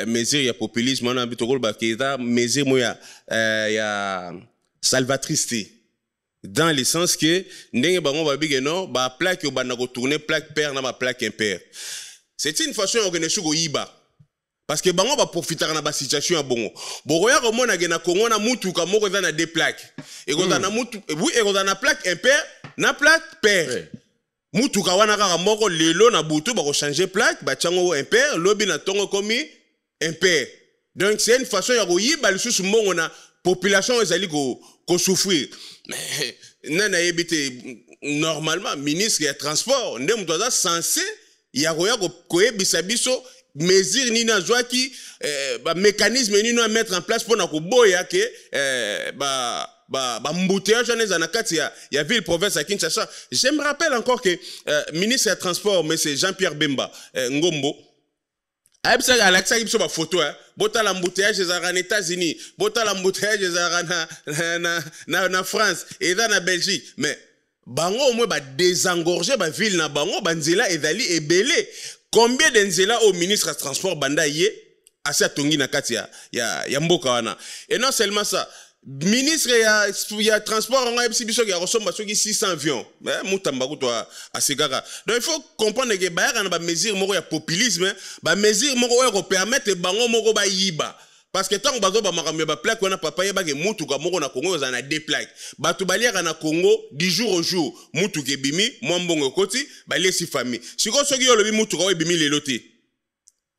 mesure ya populisme na bitokol ba keza mesure moya ya salvatrice dans le sens que ndenge bango ba bigeno ba plaque yo bana ko tourner plaque pair na ba plaque impair. C'est une façon organiser ko yiba parce que bango ba profiter na ba situation ya bongo. Bokoya ko mona gena Congo na mutuka moko za na deux plaques. Et ko na mutu oui et ko na plaque impair na plaque pair. Mutuka wana kaka moko lelo na butu ba ko changer plaque ba chango impair lobi na tongo komi impair. Donc c'est une façon ya ko yiba lisusu mbongo na population ezali ko souffrir. Nana yebite normalement ministre ya transport ndé mutu aza censé ya koya ko yebisa biso mesure ni na zwaki ba mécanisme ni na mettre en place pour na ko boya ke ba embouteillage na kati ya ville province à Kinshasa. Je me rappelle encore que ministre ya transport monsieur Jean-Pierre Bemba Ngombo Aïbsa Alexa Gibso ba photo bota l'embouteillage des États-Unis, bota l'embouteillage des na France et dans la Belgique, mais bango au moins ba désengorger ba ville na bango banzela ezali ebele. Combien d'enzela au ministre des Transports banda yé asa tongi na kati ya mboka wana. Et non seulement ça, ministre ya transport on a biso ya resomba soki 600 avions mutamba ko to asekaka. Donc il faut comprendre que ba na ba mesure moko ya populisme ba mesure moko ya ko permettre bango moko ba yiba parce que tant bazo ba makambe ba plaque wana papa yeba ke mutuka moko na Congo za na deux plaques batu baliaka na Congo du jour au jour mutuka ebimi mwa mbongo koti balesi famille siko soki yo lobi mutuka ebimi leloti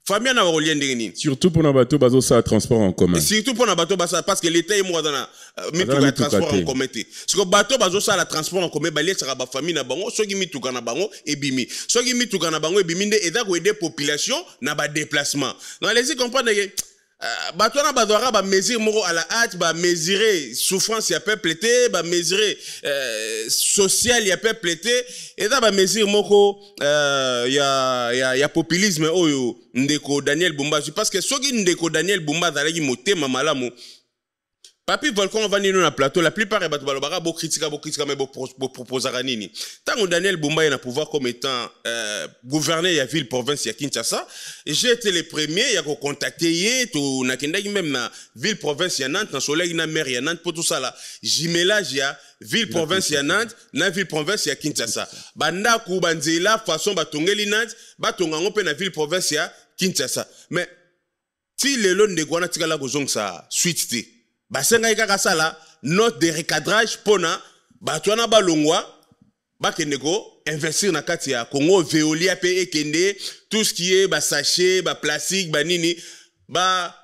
famille na ba ndenge nini Surtout pour na bateau bazo ça transport en commun. Surtout pour na bateau basa parce que l'état est moi dans la mituka transport en commun. Siko bateau bazo ça la transport en commun balesi ba famille na bango soki mituka na bango ebimi soki mituka na bango ebimi nde eza ko aider population na ba déplacement. Donc allez-y comprendre que batona badora ba mesure moko à la hâte ba mesurer souffrance ya peuple té ba mesurer social ya peuple té et da ba mesure moko ya populisme oyo ndeko Daniel Bumba parce que soki ndeko Daniel Bumba zalaki motema malamu Papi Volcan on va nino na plateau la plupart ya bato balobaka bo critique mais bo proposera nini tango Daniel Bumba est na pouvoir comme étant gouverneur ya ville province ya Kinshasa j'ai été le premier ya ko contacter yé to nakendaki même na ville province ya Nantes na soleil na maire ya Nantes pour tout ça là jumelage ya ville province ya Nantes na ville province ya Kinshasa banda ku banzela façon batongeli Nantes batonga ngo pe na ville province ya Kinshasa mais si le long de gwana tikala ko zongsa suite té basenga ikaka sala note de recadrage pona batwana balongwa bakende ko investir na kati ya Congo Veolia pe ekende tout ce qui est ba sachet ba plastique ba nini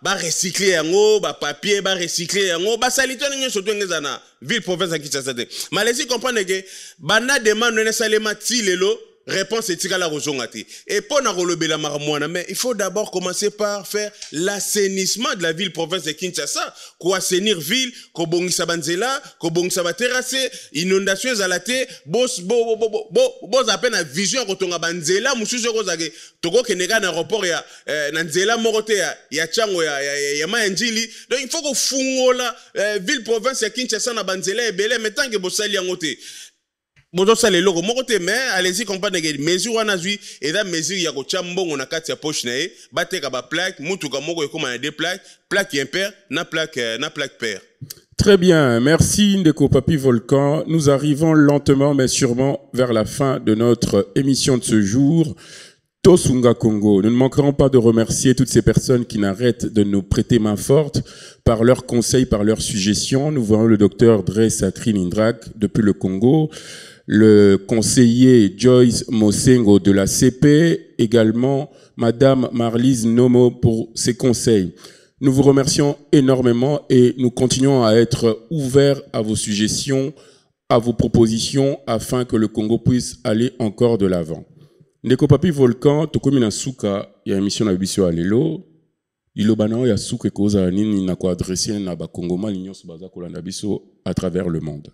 recycler yango, papier, recycler yango, salito n'enye surtout n'ezana ville province à Kinshasa. Malaisie comprendre que bana demande ne salema ti lelo. Réponse est tigala rozongati. Et pour n'arolobela maramouana, mais il faut d'abord commencer par faire l'assainissement de la ville province de Kinshasa. Ko assainir ville, ko bongisa banzela, ko bongisa ba terrasse, inondations à la té, boss à peine à vision ko tonga banzela, musuzo kozage, toko kenega na aéroport ya nanzela morote ya chango ya mayanjili. Donc il faut ko fungola ville province de Kinshasa na banzela et belé mais tant que bossali yangote. Bodo sale loko mokote mais allez-y comprendre que mesure wana zui et da mesure ya ko chambongo na kati ya poche na e bateka ba plaque mutuka moko ekoma na deux plaque impair na plaque pair. Très bien, merci Ndeko Papi Volcan. Nous arrivons lentement mais sûrement vers la fin de notre émission de ce jour. Tosunga Congo. Nous ne manquerons pas de remercier toutes ces personnes qui n'arrêtent de nous prêter main forte par leurs conseils, par leurs suggestions. Nous voyons le docteur Dre Sakri Nindrak depuis le Congo, le conseiller Joyce Mosengo de la CP, également Madame Marlise Nomo pour ses conseils. Nous vous remercions énormément et nous continuons à être ouverts à vos suggestions, à vos propositions afin que le Congo puisse aller encore de l'avant. Ndeko Papi Volcan, tokomi na suka ya émission na biso alelo. Ilobana ya suka koza nini na ko adresser na ba Kongoma nyonso baza kolanda biso à travers le monde.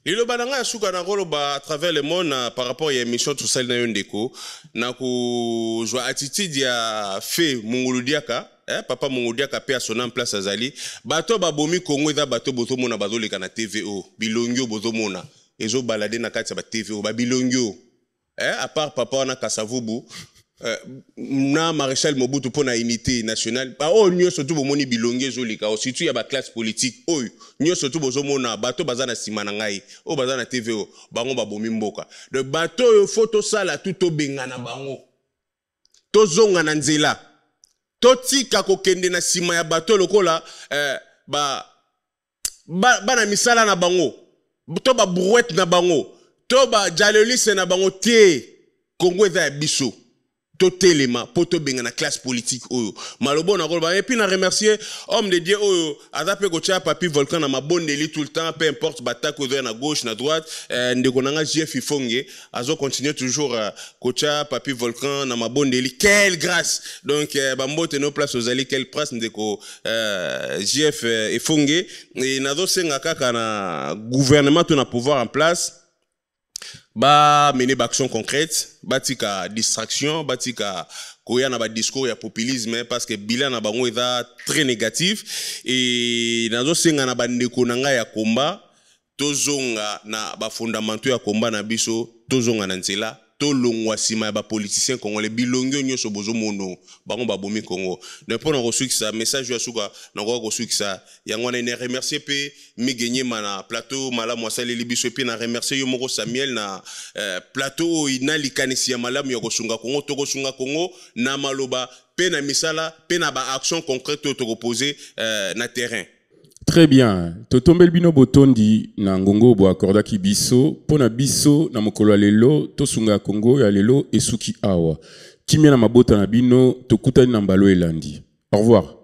Ilobana ya suka na koloba à travers le monde par rapport à l'émission tout ça na yondeko na ko joa attitude ya fait mongoludiaka papa mongoludiaka pe a son en place azali bato babomi Kongo eza bato bozo mona bazoleka na TVO bilongyo bozo mona ezo balade na kati ba TVO ba bilongyo à part papa on a Kasavubu na Maréchal Mobutu pour la unité nationale oh nyo surtout bomoni bilongé zolika surtout ya ba classe politique oh nyo surtout bozomona bato bazana simana ngai oh bazana TVO bango babomi mboka de bato yo photo sala tout obengana bango to zonga na nzela to tika kokende na sima ya bato lokola bana misala na bango to ba brouette na bango Toba jalolise na bango te Congo eza ya biso to telema poto benga na classe politique oyo malobo na koloba et puis na remercier homme de Dieu oyo azape ko tia Papi Volcan na mabondeli tout le temps peu importe batako ozo na gauche na droite ndeko nanga JF Ifonge azo continuer toujours ko tia Papi Volcan na mabondeli quelle grâce donc bambote no place ozali quelle place ndeko JF Ifonge et nazo senga kaka na gouvernement to na pouvoir en place ba mener action concrète batika distraction batika koya na ba discours ya populisme parce que bilan na bango est très négatif et nazo senga na bandeko nanga ya komba tozonga na ba fondamentaux ya komba na biso tozonga na nzela to longwa sima ya ba politiciens congolais bilongo nyoso bozo mono bango ba bomi Congo ne pour na reçu ça message ya suka na ko reçu ça yango na remercier pe mi gagner mana plateau mala mwasali libiso pe na remercier yo moko Samuel na plateau ina likanisi ya malamu ya kosunga Congo to kosunga Congo na maloba pe na misala pe na ba action concrète to reposer na terrain. Très bien. Totombel bino botondi na ngongo bo akorda ki biso pona biso na mokolo lelo tosunga Congo ya lelo esuki awa. Kimia na mabota na bino tokutani na mbalo elandi. Au revoir.